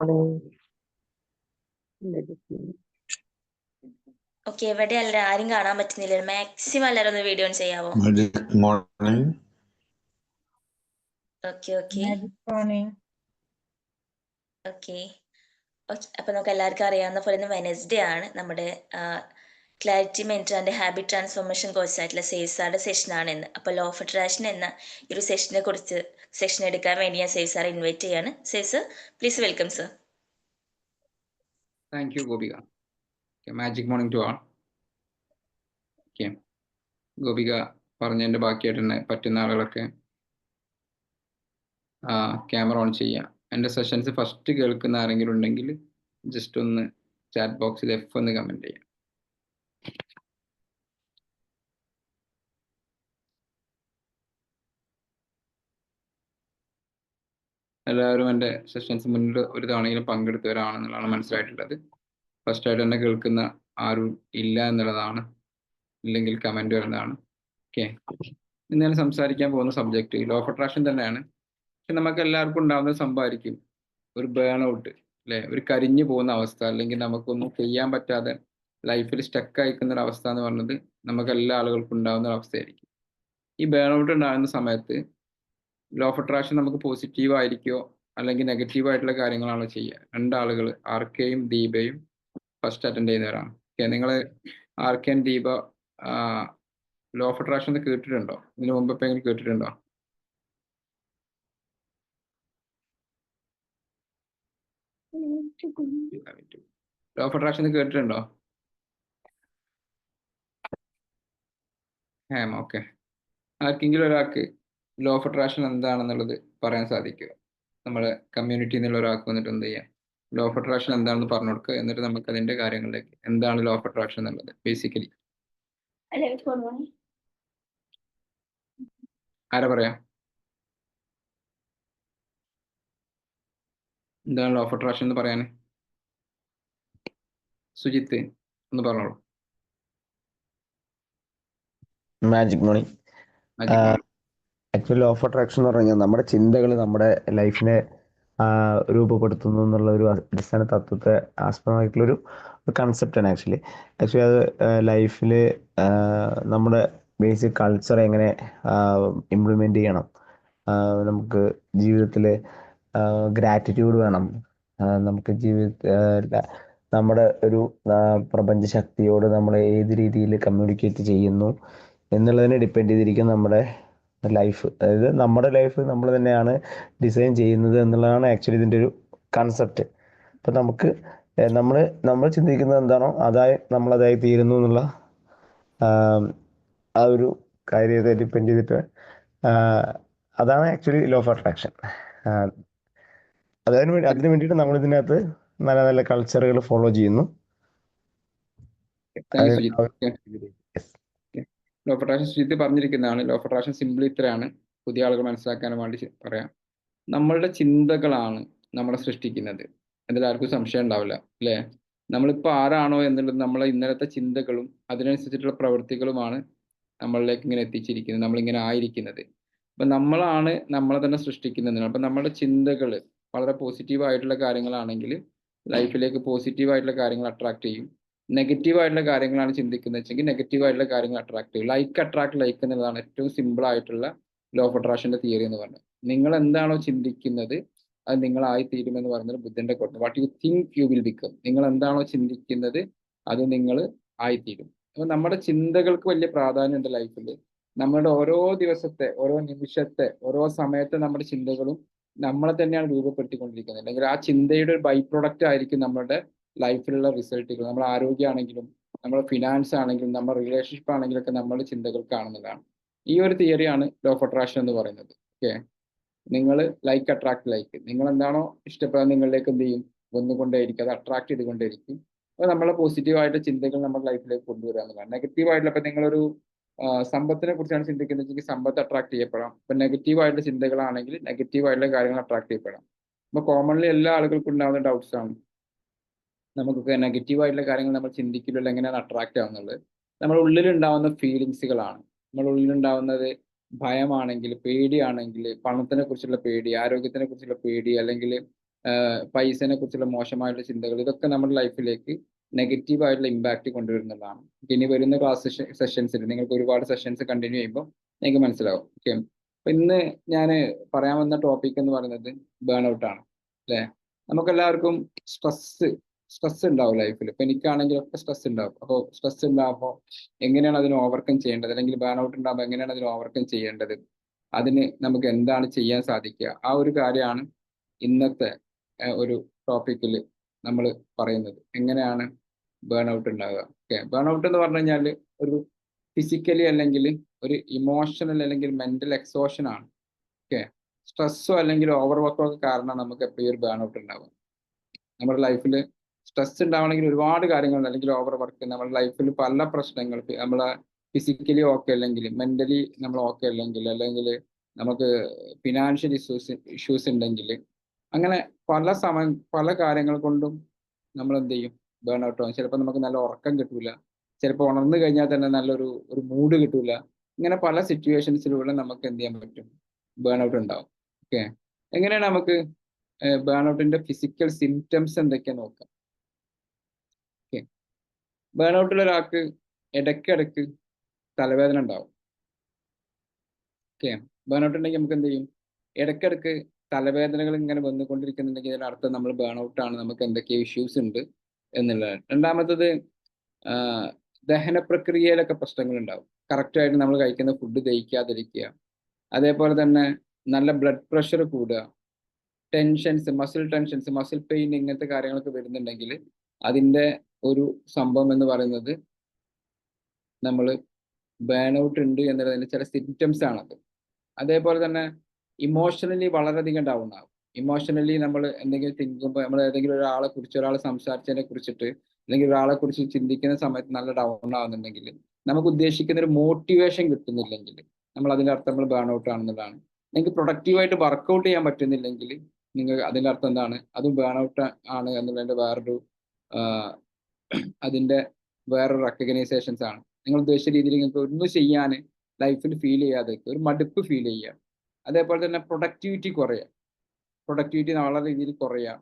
Okay, എവിടെ എല്ലാവരും ആരും കാണാൻ പറ്റുന്നില്ല. മാക്സിമം എല്ലാവരും ഒന്ന് വീഡിയോ ഓൺ ചെയ്യാവോ? Good morning. Okay okay Good morning. Okay okay. അപ്പോൾ നമുക്ക് എല്ലാവർക്കും അറിയാവുന്ന പോലെ ഇന്ന് വെനസ്ഡേ ആണ്. നമ്മുടെ clarity mentor and habit transformation course ആയിട്ടുള്ള സേവ്സാറുടെ സെഷനാണ് ഇന്ന്. അപ്പോൾ ലോ ഓഫ് അട്രാക്ഷൻ എന്ന ഈ ഒരു സെഷനെ കുറിച്ച് സെഷൻ എടുക്കാൻ വേണ്ടി ഞാൻ സേവ്സാറെ ഇൻവൈറ്റ് ചെയ്യാണ്. സേവ്സർ, please welcome sir. Thank you, Gobika. Okay, magic morning to all. Okay. Gopika പറഞ്ഞതിൻ്റെ ബാക്കിയായിട്ട് തന്നെ പറ്റുന്ന ആളുകളൊക്കെ ക്യാമറ ഓൺ ചെയ്യാം. എൻ്റെ സെഷൻസ് ഫസ്റ്റ് കേൾക്കുന്ന ആരെങ്കിലും ഉണ്ടെങ്കിൽ ജസ്റ്റ് ഒന്ന് ചാറ്റ് ബോക്സിൽ F ഒന്ന് കമൻറ്റ് ചെയ്യാം. എല്ലാവരും എൻ്റെ സെഷൻസ് മുന്നിൽ ഒരു തവണയെങ്കിലും പങ്കെടുത്തവരാണെന്നുള്ളതാണ് മനസ്സിലായിട്ടുള്ളത്. ഫസ്റ്റായിട്ട് തന്നെ കേൾക്കുന്ന ആരും ഇല്ല എന്നുള്ളതാണ്. ഇല്ലെങ്കിൽ കമൻറ്റ് വരുന്നതാണ്. ഓക്കെ, ഇന്ന് ഞാൻ സംസാരിക്കാൻ പോകുന്ന സബ്ജക്റ്റ് ലോ ഓഫ് അട്രാക്ഷൻ തന്നെയാണ്. പക്ഷെ നമുക്ക് എല്ലാവർക്കും ഉണ്ടാകുന്ന സംഭവമായിരിക്കും ഒരു ബേൺ ഔട്ട്, അല്ലേ? ഒരു കരിഞ്ഞു പോകുന്ന അവസ്ഥ, അല്ലെങ്കിൽ നമുക്കൊന്നും ചെയ്യാൻ പറ്റാതെ ലൈഫിൽ സ്റ്റക്ക് അയക്കുന്ന ഒരു അവസ്ഥ എന്ന് പറയുന്നത് നമുക്ക് എല്ലാ ആളുകൾക്കും ഉണ്ടാകുന്ന ഒരു അവസ്ഥയായിരിക്കും. ഈ ബേൺ ഔട്ട് ഉണ്ടാകുന്ന സമയത്ത് ലോ ഓഫ് അട്രാക്ഷൻ നമുക്ക് പോസിറ്റീവ് ആയിരിക്കോ അല്ലെങ്കിൽ നെഗറ്റീവ് ആയിട്ടുള്ള കാര്യങ്ങളാണോ ചെയ്യുക? രണ്ടാളുകൾ ആർക്കെയും ദീപയും ഫസ്റ്റ് അറ്റൻഡ് ചെയ്യുന്നവരാണ്. ഓക്കെ, നിങ്ങൾ ആർക്കെയും ദീപ ലോ ഓഫ് അട്രാക്ഷൻ കേട്ടിട്ടുണ്ടോ? ഇതിനു മുമ്പ് എപ്പോഴെങ്കിലും കേട്ടിട്ടുണ്ടോ? ലോ ഓഫ് അട്രാക്ഷൻ കേട്ടിട്ടുണ്ടോ? ഓക്കെ. ആർക്കെങ്കിലും ഒരാൾക്ക് ലോ ഓഫ് അട്രാക്ഷൻ എന്താണെന്നുള്ളത് പറയാൻ സാധിക്കുമോ? നമ്മുടെ കമ്മ്യൂണിറ്റിയിൽ നിന്നുള്ള ഒരാൾക്ക് വന്നിട്ട് എന്ത് ചെയ്യാം, ലോ ഓഫ് അട്രാക്ഷൻ എന്താണെന്ന് പറഞ്ഞു കൊടുക്കുക. എന്നിട്ട് നമുക്ക് അതിന്റെ കാര്യങ്ങളിലേക്ക്, എന്താണ് ലോ ഓഫ് അട്രാക്ഷൻ എന്നുള്ളത് ബേസിക്കലി ആരാ പറയാം? എന്താണ് ലോ ഓഫ് അട്രാക്ഷൻ എന്ന് പറയാൻ? സുജിത്ത് ഒന്ന് പറഞ്ഞോളൂ. Magic morning. Actually law of attraction എന്ന് പറഞ്ഞു കഴിഞ്ഞാൽ നമ്മുടെ ചിന്തകൾ നമ്മുടെ ലൈഫിനെ രൂപപ്പെടുത്തുന്നു എന്നുള്ള ഒരു അടിസ്ഥാന തത്വത്തെ ആസ്പദമായിട്ടുള്ളൊരു കൺസെപ്റ്റാണ്. ആക്ച്വലി അത് ലൈഫിൽ നമ്മുടെ ബേസിക് കൾച്ചർ എങ്ങനെ ഇംപ്ലിമെൻ്റ് ചെയ്യണം, നമുക്ക് ജീവിതത്തിൽ ഗ്രാറ്റിറ്റ്യൂഡ് വേണം, നമുക്ക് ജീവിത നമ്മുടെ ഒരു പ്രപഞ്ച ശക്തിയോട് നമ്മൾ ഏത് രീതിയിൽ കമ്മ്യൂണിക്കേറ്റ് ചെയ്യുന്നു എന്നുള്ളതിനെ ഡിപ്പെൻഡ് ചെയ്തിരിക്കും നമ്മുടെ ലൈഫ്. അതായത് നമ്മുടെ ലൈഫ് നമ്മൾ തന്നെയാണ് ഡിസൈൻ ചെയ്യുന്നത് എന്നുള്ളതാണ് ആക്ച്വലി ഇതിൻ്റെ ഒരു കൺസെപ്റ്റ്. അപ്പം നമുക്ക് നമ്മൾ ചിന്തിക്കുന്നത് എന്താണോ നമ്മളതായി തീരുന്നു എന്നുള്ള ആ ഒരു കാര്യത്തെ ഡിപ്പെൻഡ് ചെയ്തിട്ട് അതാണ് ആക്ച്വലി ലോ ഓഫ് അട്രാക്ഷൻ. അതിന് വേണ്ടിയിട്ട് നമ്മൾ ഇതിനകത്ത് നല്ല നല്ല കൾച്ചറുകൾ ഫോളോ ചെയ്യുന്നു. ലോ ഓഫ് അട്രാക്ഷൻ സുജിത്ത് പറഞ്ഞിരിക്കുന്നതാണ്. ലോ ഓഫ് അട്രാക്ഷൻ സിമ്പിളി ഇത്രയാണ്, പുതിയ ആളുകൾ മനസ്സിലാക്കാൻ വേണ്ടി പറയാം. നമ്മളുടെ ചിന്തകളാണ് നമ്മളെ സൃഷ്ടിക്കുന്നത്. അതിലാർക്കും സംശയം ഉണ്ടാവില്ല, അല്ലേ? നമ്മളിപ്പോൾ ആരാണോ എന്നുള്ളത് നമ്മളെ ഇന്നലത്തെ ചിന്തകളും അതിനനുസരിച്ചിട്ടുള്ള പ്രവൃത്തികളുമാണ് നമ്മളിലേക്ക് ഇങ്ങനെ എത്തിച്ചിരിക്കുന്നത്, നമ്മളിങ്ങനെ ആയിരിക്കുന്നത്. അപ്പം നമ്മളാണ് നമ്മളെ തന്നെ സൃഷ്ടിക്കുന്നത്. അപ്പം നമ്മുടെ ചിന്തകൾ വളരെ പോസിറ്റീവ് ആയിട്ടുള്ള കാര്യങ്ങളാണെങ്കിൽ ലൈഫിലേക്ക് പോസിറ്റീവ് ആയിട്ടുള്ള കാര്യങ്ങൾ അട്രാക്ട് ചെയ്യും. നെഗറ്റീവ് ആയിട്ടുള്ള കാര്യങ്ങളാണ് ചിന്തിക്കുന്നത് വെച്ചെങ്കിൽ നെഗറ്റീവ് ആയിട്ടുള്ള കാര്യങ്ങൾ അട്രാക്ട് ചെയ്യും. ലൈക്ക് അട്രാക്ട് ലൈക്ക് എന്നുള്ളതാണ് ഏറ്റവും സിമ്പിൾ ആയിട്ടുള്ള ലോ ഓഫ് അട്രാക്ഷന്റെ തിയറി എന്ന് പറഞ്ഞത്. നിങ്ങൾ എന്താണോ ചിന്തിക്കുന്നത് അത് നിങ്ങളായി തീരുമെന്ന് പറഞ്ഞത് ബുദ്ധന്റെ quote. What you think you will become. നിങ്ങൾ എന്താണോ ചിന്തിക്കുന്നത് അത് നിങ്ങൾ ആയിത്തീരും. അപ്പൊ നമ്മുടെ ചിന്തകൾക്ക് വലിയ പ്രാധാന്യമുണ്ട് ലൈഫിൽ. നമ്മുടെ ഓരോ ദിവസത്തെ, ഓരോ നിമിഷത്തെ, ഓരോ സമയത്തെ നമ്മുടെ ചിന്തകളും നമ്മളെ തന്നെയാണ് രൂപപ്പെടുത്തിക്കൊണ്ടിരിക്കുന്നത്. അല്ലെങ്കിൽ ആ ചിന്തയുടെ ഒരു ബൈ പ്രൊഡക്റ്റ് ആയിരിക്കും നമ്മുടെ ലൈഫിലുള്ള റിസൾട്ടുകൾ. നമ്മുടെ ആരോഗ്യമാണെങ്കിലും നമ്മുടെ ഫിനാൻസ് ആണെങ്കിലും നമ്മുടെ റിലേഷൻഷിപ്പ് ആണെങ്കിലും നമ്മുടെ ചിന്തകൾ കാണുന്നതാണ്. ഈ ഒരു തിയറിയാണ് ലോ ഓഫ് അട്രാക്ഷൻ എന്ന് പറയുന്നത്. ഓക്കെ, നിങ്ങൾ ലൈക്ക് അട്രാക്ട് ലൈക്ക്. നിങ്ങൾ എന്താണോ ഇഷ്ടപ്പെടാൻ നിങ്ങളിലേക്ക് എന്ത് ചെയ്യും, വന്നുകൊണ്ടേയിരിക്കും, അത് അട്രാക്ട് ചെയ്തുകൊണ്ടേയിരിക്കും. അപ്പോൾ നമ്മളെ പോസിറ്റീവായിട്ട് ചിന്തകൾ നമ്മുടെ ലൈഫിലേക്ക് കൊണ്ടുവരിക എന്നുള്ളതാണ്. നെഗറ്റീവായിട്ടുള്ള, ഇപ്പം നിങ്ങളൊരു സമ്പത്തിനെ കുറിച്ചാണ് ചിന്തിക്കുന്നതെങ്കിൽ സമ്പത്ത് അട്രാക്ട് ചെയ്യപ്പെടാം. ഇപ്പം നെഗറ്റീവായിട്ടുള്ള ചിന്തകളാണെങ്കിൽ നെഗറ്റീവായിട്ടുള്ള കാര്യങ്ങൾ അട്രാക്ട് ചെയ്യപ്പെടാം. അപ്പോൾ കോമൺലി എല്ലാ ആളുകൾക്കും ഉണ്ടാകുന്ന ഡൗട്ട്സ് ആണ്. നമുക്കൊക്കെ നെഗറ്റീവായിട്ടുള്ള കാര്യങ്ങൾ നമ്മൾ ചിന്തിക്കില്ല, എങ്ങനെയാണ് അട്രാക്ട് ആവുന്നത്? നമ്മുടെ ഉള്ളിലുണ്ടാവുന്ന ഫീലിങ്സുകളാണ്. നമ്മുടെ ഉള്ളിലുണ്ടാവുന്നത് ഭയമാണെങ്കിൽ, പേടിയാണെങ്കിൽ, പണത്തിനെ കുറിച്ചുള്ള പേടി, ആരോഗ്യത്തിനെ കുറിച്ചുള്ള പേടി, അല്ലെങ്കിൽ പൈസനെ കുറിച്ചുള്ള മോശമായിട്ടുള്ള ചിന്തകൾ, ഇതൊക്കെ നമ്മുടെ ലൈഫിലേക്ക് നെഗറ്റീവ് ആയിട്ടുള്ള ഇമ്പാക്റ്റ് കൊണ്ടുവരുന്നതാണ്. ഇനി വരുന്ന ക്ലാസ് സെഷൻസിൽ നിങ്ങൾക്ക് ഒരുപാട് സെഷൻസ് കണ്ടിന്യൂ ചെയ്യുമ്പോൾ നിങ്ങൾക്ക് മനസ്സിലാവും. ഓക്കെ, അപ്പൊ ഇന്ന് ഞാൻ പറയാൻ വന്ന ടോപ്പിക് എന്ന് പറയുന്നത് ബേൺ ഔട്ട് ആണ് അല്ലേ. നമുക്കെല്ലാവർക്കും സ്ട്രെസ് ഉണ്ടാവും ലൈഫിൽ. ഇപ്പൊ എനിക്കാണെങ്കിലും ഒക്കെ സ്ട്രെസ് ഉണ്ടാവും. അപ്പോൾ സ്ട്രെസ് ഉണ്ടാകുമ്പോൾ എങ്ങനെയാണ് അതിനെ ഓവർകം ചെയ്യേണ്ടത്, അല്ലെങ്കിൽ ബേൺ ഔട്ട് ഉണ്ടാകുമ്പോൾ എങ്ങനെയാണ് അതിനെ ഓവർകം ചെയ്യേണ്ടത്, അതിന് നമുക്ക് എന്താണ് ചെയ്യാൻ സാധിക്കുക, ആ ഒരു കാര്യമാണ് ഇന്നത്തെ ഒരു ടോപ്പിക്കിൽ നമ്മൾ പറയുന്നത്. എങ്ങനെയാണ് ബേൺ ഔട്ട് ഉണ്ടാവുക. ഓക്കെ, ബേൺ ഔട്ട് എന്ന് പറഞ്ഞു കഴിഞ്ഞാൽ ഒരു ഫിസിക്കലി അല്ലെങ്കിൽ ഒരു ഇമോഷണൽ അല്ലെങ്കിൽ മെന്റൽ എക്സോഷൻ ആണ്. ഓക്കെ, സ്ട്രെസ്സോ അല്ലെങ്കിൽ ഓവർ വർക്കോ ഒക്കെ കാരണം നമുക്ക് എപ്പോഴും ഒരു ബേൺ ഔട്ട് ഉണ്ടാവുക. നമ്മുടെ ലൈഫിൽ സ്ട്രെസ് ഉണ്ടാവണമെങ്കിൽ ഒരുപാട് കാര്യങ്ങളുണ്ട്. അല്ലെങ്കിൽ ഓവർ വർക്ക്, നമ്മുടെ ലൈഫിൽ പല പ്രശ്നങ്ങൾ, നമ്മളെ ഫിസിക്കലി ഓക്കെ അല്ലെങ്കിൽ മെന്റലി നമ്മൾ ഓക്കെ അല്ലെങ്കിൽ നമുക്ക് ഫിനാൻഷ്യൽ ഇഷ്യൂസ് ഉണ്ടെങ്കിൽ, അങ്ങനെ പല കാര്യങ്ങൾ കൊണ്ടും നമ്മൾ എന്ത് ചെയ്യും, ബേൺ ഔട്ട് ആവും. ചിലപ്പോൾ നമുക്ക് നല്ല ഉറക്കം കിട്ടൂല, ചിലപ്പോൾ ഉണർന്നു കഴിഞ്ഞാൽ തന്നെ നല്ലൊരു മൂഡ് കിട്ടൂല. ഇങ്ങനെ പല സിറ്റുവേഷൻസിലൂടെ നമുക്ക് എന്ത് ചെയ്യാൻ പറ്റും, ബേൺ ഔട്ട് ഉണ്ടാവും. ഓക്കെ, എങ്ങനെയാണ് നമുക്ക് ബേൺ ഔട്ടിന്റെ ഫിസിക്കൽ സിംറ്റംസ് എന്തൊക്കെയാന്ന് നോക്കാം. ഓക്കെ, ബേൺ ഔട്ടിൽ ഒരാൾക്ക് ഇടയ്ക്കിടയ്ക്ക് തലവേദന ഉണ്ടാവും. ഓക്കെ, ബേൺ ഔട്ട് ഉണ്ടെങ്കിൽ നമുക്ക് എന്ത് ചെയ്യും, ഇടയ്ക്കിടയ്ക്ക് തലവേദനകൾ ഇങ്ങനെ വന്നുകൊണ്ടിരിക്കുന്നുണ്ടെങ്കിൽ അതിനർത്ഥം നമ്മൾ ബേൺ ഔട്ട് ആണ്, നമുക്ക് എന്തൊക്കെയോ ഇഷ്യൂസ് ഉണ്ട് എന്നുള്ളതാണ്. രണ്ടാമത്തത് ദഹന പ്രക്രിയയിലൊക്കെ പ്രശ്നങ്ങൾ ഉണ്ടാവും. കറക്റ്റായിട്ട് നമ്മൾ കഴിക്കുന്ന ഫുഡ് ദഹിക്കാതിരിക്കുക, അതേപോലെ തന്നെ നല്ല ബ്ലഡ് പ്രഷർ കൂടുക, ടെൻഷൻസ്, മസിൽ പെയിൻ, ഇങ്ങനത്തെ കാര്യങ്ങളൊക്കെ വരുന്നുണ്ടെങ്കിൽ അതിൻ്റെ ഒരു സംഭവം എന്ന് പറയുന്നത് നമ്മൾ ബേൺ ഔട്ട് ഉണ്ട് എന്നുള്ളതിൻ്റെ ചില സിംറ്റംസ് ആണത്. അതേപോലെ തന്നെ ഇമോഷണലി വളരെയധികം ഡൗൺ ആവും. ഇമോഷണലി നമ്മൾ എന്തെങ്കിലും തിങ്കുമ്പോൾ, നമ്മൾ ഏതെങ്കിലും ഒരാളെ കുറിച്ച്, ഒരാൾ സംസാരിച്ചതിനെ കുറിച്ചിട്ട് അല്ലെങ്കിൽ ഒരാളെ കുറിച്ച് ചിന്തിക്കുന്ന സമയത്ത് നല്ല ഡൗൺ ആവുന്നുണ്ടെങ്കിൽ, നമുക്ക് ഉദ്ദേശിക്കുന്ന ഒരു മോട്ടിവേഷൻ കിട്ടുന്നില്ലെങ്കിൽ, നമ്മൾ അതിൻ്റെ അർത്ഥം നമ്മൾ ബേൺ ഔട്ട് ആണെന്നുള്ളതാണ്. നിങ്ങൾക്ക് പ്രൊഡക്റ്റീവായിട്ട് വർക്കൗട്ട് ചെയ്യാൻ പറ്റുന്നില്ലെങ്കിൽ നിങ്ങൾ അതിൻ്റെ അർത്ഥം എന്താണ്, അതും ബേൺ ഔട്ട് ആണ് എന്നുള്ളതിൻ്റെ അതിൻ്റെ വേറൊരു റെക്കഗ്നൈസേഷൻസ് ആണ്. നിങ്ങൾ ഉദ്ദേശിച്ച രീതിയിൽ നിങ്ങൾക്ക് ഒന്നും ചെയ്യാൻ ലൈഫിൽ ഫീൽ ചെയ്യാതെ ഒരു മടുപ്പ് ഫീൽ ചെയ്യുക. അതേപോലെ തന്നെ പ്രൊഡക്ടിവിറ്റി വളരെ രീതിയിൽ കുറയുക.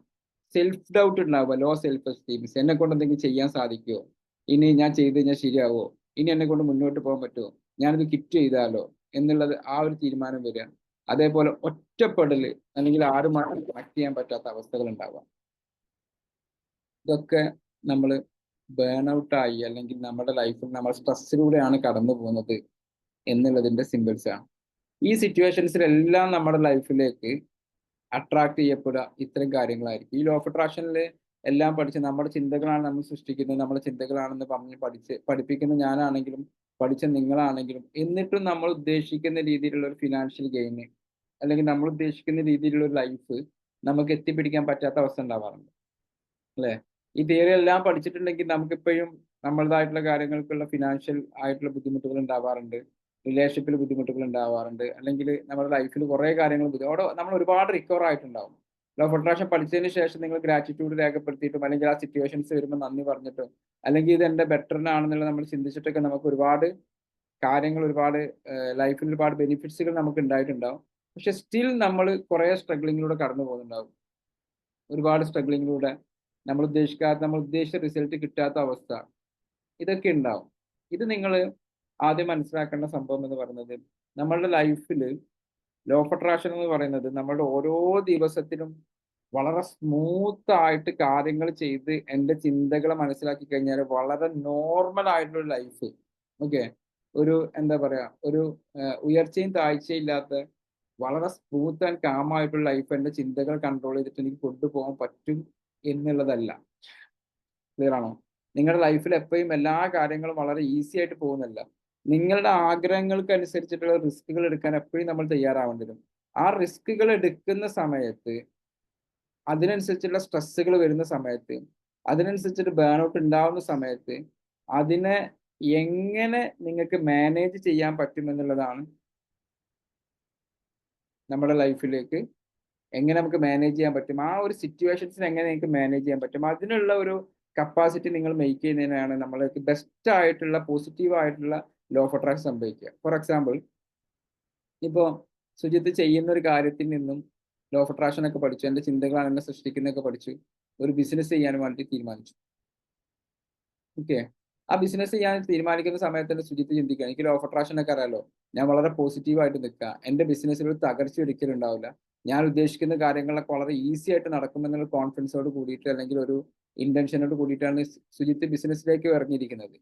സെൽഫ് ഡൗട്ട് ഉണ്ടാവുക, ലോ സെൽഫ് എസ്റ്റീം, എന്നെ കൊണ്ട് എന്തെങ്കിലും ചെയ്യാൻ സാധിക്കുമോ, ഇനി ഞാൻ ചെയ്ത് കഴിഞ്ഞാൽ ശരിയാവോ, ഇനി എന്നെ കൊണ്ട് മുന്നോട്ട് പോകാൻ പറ്റുമോ, ഞാനിത് കിറ്റ് ചെയ്താലോ എന്നുള്ളത് ആ ഒരു തീരുമാനം വരിക. അതേപോലെ ഒറ്റപ്പെടൽ, അല്ലെങ്കിൽ ആരുമായിട്ട് കണക്ട് ചെയ്യാൻ പറ്റാത്ത അവസ്ഥകൾ ഉണ്ടാവുക. ഇതൊക്കെ നമ്മൾ ബേൺ ഔട്ടായി, അല്ലെങ്കിൽ നമ്മുടെ ലൈഫിൽ നമ്മൾ സ്ട്രെസ്സിലൂടെയാണ് കടന്നു പോകുന്നത് എന്നുള്ളതിൻ്റെ സിമ്പിൾസ് ആണ്. ഈ സിറ്റുവേഷൻസിലെല്ലാം നമ്മുടെ ലൈഫിലേക്ക് അട്രാക്ട് ചെയ്യപ്പെടുക ഇത്തരം കാര്യങ്ങളായിരിക്കും. ഈ ലോ ഓഫ് അട്രാക്ഷനിൽ എല്ലാം പഠിച്ച്, നമ്മുടെ ചിന്തകളാണ് നമ്മൾ സൃഷ്ടിക്കുന്നത്, നമ്മുടെ ചിന്തകളാണെന്ന് പഠിപ്പിക്കുന്ന ഞാനാണെങ്കിലും പഠിച്ച നിങ്ങളാണെങ്കിലും, എന്നിട്ടും നമ്മൾ ഉദ്ദേശിക്കുന്ന രീതിയിലുള്ള ഒരു ഫിനാൻഷ്യൽ ഗെയിന് അല്ലെങ്കിൽ നമ്മൾ ഉദ്ദേശിക്കുന്ന രീതിയിലുള്ള ഒരു ലൈഫ് നമുക്ക് എത്തിപ്പിടിക്കാൻ പറ്റാത്ത അവസ്ഥ ഉണ്ടാവാറുണ്ട് അല്ലേ. ഈ തിയറി എല്ലാം പഠിച്ചിട്ടുണ്ടെങ്കിൽ നമുക്കിപ്പോഴും നമ്മളതായിട്ടുള്ള കാര്യങ്ങൾക്കുള്ള ഫിനാൻഷ്യൽ ആയിട്ടുള്ള ബുദ്ധിമുട്ടുകൾ ഉണ്ടാവാറുണ്ട്, റിലേഷൻഷിപ്പിൽ ബുദ്ധിമുട്ടുകൾ ഉണ്ടാവാറുണ്ട്, അല്ലെങ്കിൽ നമ്മുടെ ലൈഫിൽ കുറേ കാര്യങ്ങൾ അവിടെ നമ്മൾ ഒരുപാട് റിക്കവർ ആയിട്ടുണ്ടാവും. ലോ ഓഫ് അട്രാക്ഷൻ പഠിച്ചതിന് ശേഷം നിങ്ങൾ ഗ്രാറ്റിറ്റ്യൂഡ് രേഖപ്പെടുത്തിയിട്ടും, അല്ലെങ്കിൽ ആ സിറ്റുവേഷൻസ് വരുമ്പോൾ നന്ദി പറഞ്ഞിട്ടും, അല്ലെങ്കിൽ ഇത് എൻ്റെ ബെറ്ററിനാണെന്നുള്ളത് നമ്മൾ ചിന്തിച്ചിട്ടൊക്കെ നമുക്ക് ഒരുപാട് കാര്യങ്ങൾ, ഒരുപാട് ലൈഫിൽ ഒരുപാട് ബെനിഫിറ്റ്സുകൾ നമുക്ക് ഉണ്ടായിട്ടുണ്ടാവും. പക്ഷെ സ്റ്റിൽ നമ്മൾ കുറേ സ്ട്രഗ്ലിങ്ങിലൂടെ കടന്നു പോകുന്നുണ്ടാവും. ഒരുപാട് സ്ട്രഗ്ലിങ്ങിലൂടെ നമ്മൾ ഉദ്ദേശിച്ച റിസൾട്ട് കിട്ടാത്ത അവസ്ഥ, ഇതൊക്കെ ഉണ്ടാവും. ഇത് നിങ്ങൾ ആദ്യം മനസ്സിലാക്കേണ്ട സംഭവം എന്ന് പറയുന്നത്, നമ്മളുടെ ലൈഫിൽ ലോ ഓഫ് അട്രാക്ഷൻ എന്ന് പറയുന്നത് നമ്മളുടെ ഓരോ ദിവസത്തിലും വളരെ സ്മൂത്ത് ആയിട്ട് കാര്യങ്ങൾ ചെയ്ത് എൻ്റെ ചിന്തകളെ മനസ്സിലാക്കി കഴിഞ്ഞാൽ വളരെ നോർമൽ ആയിട്ടുള്ള ലൈഫ്, ഓക്കെ, ഒരു എന്താ പറയാ, ഒരു ഉയർച്ചയും താഴ്ചയും ഇല്ലാത്ത വളരെ സ്മൂത്ത് ആൻഡ് കാം ആയിട്ടുള്ള ലൈഫ് എൻ്റെ ചിന്തകൾ കൺട്രോൾ ചെയ്തിട്ട് എനിക്ക് കൊണ്ടുപോകാൻ പറ്റും എന്നുള്ളതല്ല. ക്ലിയർ ആണോ? നിങ്ങളുടെ ലൈഫിൽ എപ്പോഴും എല്ലാ കാര്യങ്ങളും വളരെ ഈസി ആയിട്ട് പോകുന്നില്ല. നിങ്ങളുടെ ആഗ്രഹങ്ങൾക്ക് അനുസരിച്ചിട്ടുള്ള റിസ്കുകൾ എടുക്കാൻ എപ്പോഴും നമ്മൾ തയ്യാറാവേണ്ടി വരും. ആ റിസ്കുകൾ എടുക്കുന്ന സമയത്ത്, അതിനനുസരിച്ചുള്ള സ്ട്രെസ്സുകൾ വരുന്ന സമയത്ത്, അതിനനുസരിച്ചിട്ട് ബേൺ ഔട്ട് ഉണ്ടാവുന്ന സമയത്ത്, അതിനെ എങ്ങനെ നിങ്ങൾക്ക് മാനേജ് ചെയ്യാൻ പറ്റുമെന്നുള്ളതാണ് നമ്മുടെ ലൈഫിലേക്ക് എങ്ങനെ നമുക്ക് മാനേജ് ചെയ്യാൻ പറ്റും, ആ ഒരു സിറ്റുവേഷൻസിന് എങ്ങനെ നിങ്ങൾക്ക് മാനേജ് ചെയ്യാൻ പറ്റും, അതിനുള്ള ഒരു കപ്പാസിറ്റി നിങ്ങൾ മേക്ക് ചെയ്യുന്നതിനാണ് നമ്മൾക്ക് ബെസ്റ്റ് ആയിട്ടുള്ള പോസിറ്റീവ് ആയിട്ടുള്ള ലോ ഓഫ് അട്രാക്ഷൻ സംഭവിക്കുക. ഫോർ എക്സാമ്പിൾ, ഇപ്പോൾ സുജിത്ത് ചെയ്യുന്ന ഒരു കാര്യത്തിൽ നിന്നും ലോ ഓഫ് അട്രാക്ഷൻ ഒക്കെ പഠിച്ചു, എൻ്റെ ചിന്തകളാണ് എന്നെ സൃഷ്ടിക്കുന്നതൊക്കെ പഠിച്ചു, ഒരു ബിസിനസ് ചെയ്യാൻ വേണ്ടി തീരുമാനിച്ചു. ഓക്കെ, ആ ബിസിനസ് ചെയ്യാൻ തീരുമാനിക്കുന്ന സമയത്ത് തന്നെ സുജിത്ത് ചിന്തിക്കുക, എനിക്ക് ലോ ഓഫ് അട്രാക്ഷൻ ഒക്കെ അറിയാലോ, ഞാൻ വളരെ പോസിറ്റീവായിട്ട് നിൽക്കുക, എൻ്റെ ബിസിനസ്സിൽ ഒരു തകർച്ച ഒരിക്കലും ഉണ്ടാവില്ല, ഞാൻ ഉദ്ദേശിക്കുന്ന കാര്യങ്ങളൊക്കെ വളരെ ഈസി ആയിട്ട് നടക്കുമെന്നുള്ള കോൺഫിഡൻസോട് കൂടിയിട്ട് അല്ലെങ്കിൽ ഒരു ഇന്റൻഷനോട് കൂടിയിട്ടാണ് സുജിത്ത് ബിസിനസ്സിലേക്ക് ഇറങ്ങിയിരിക്കുന്നത്.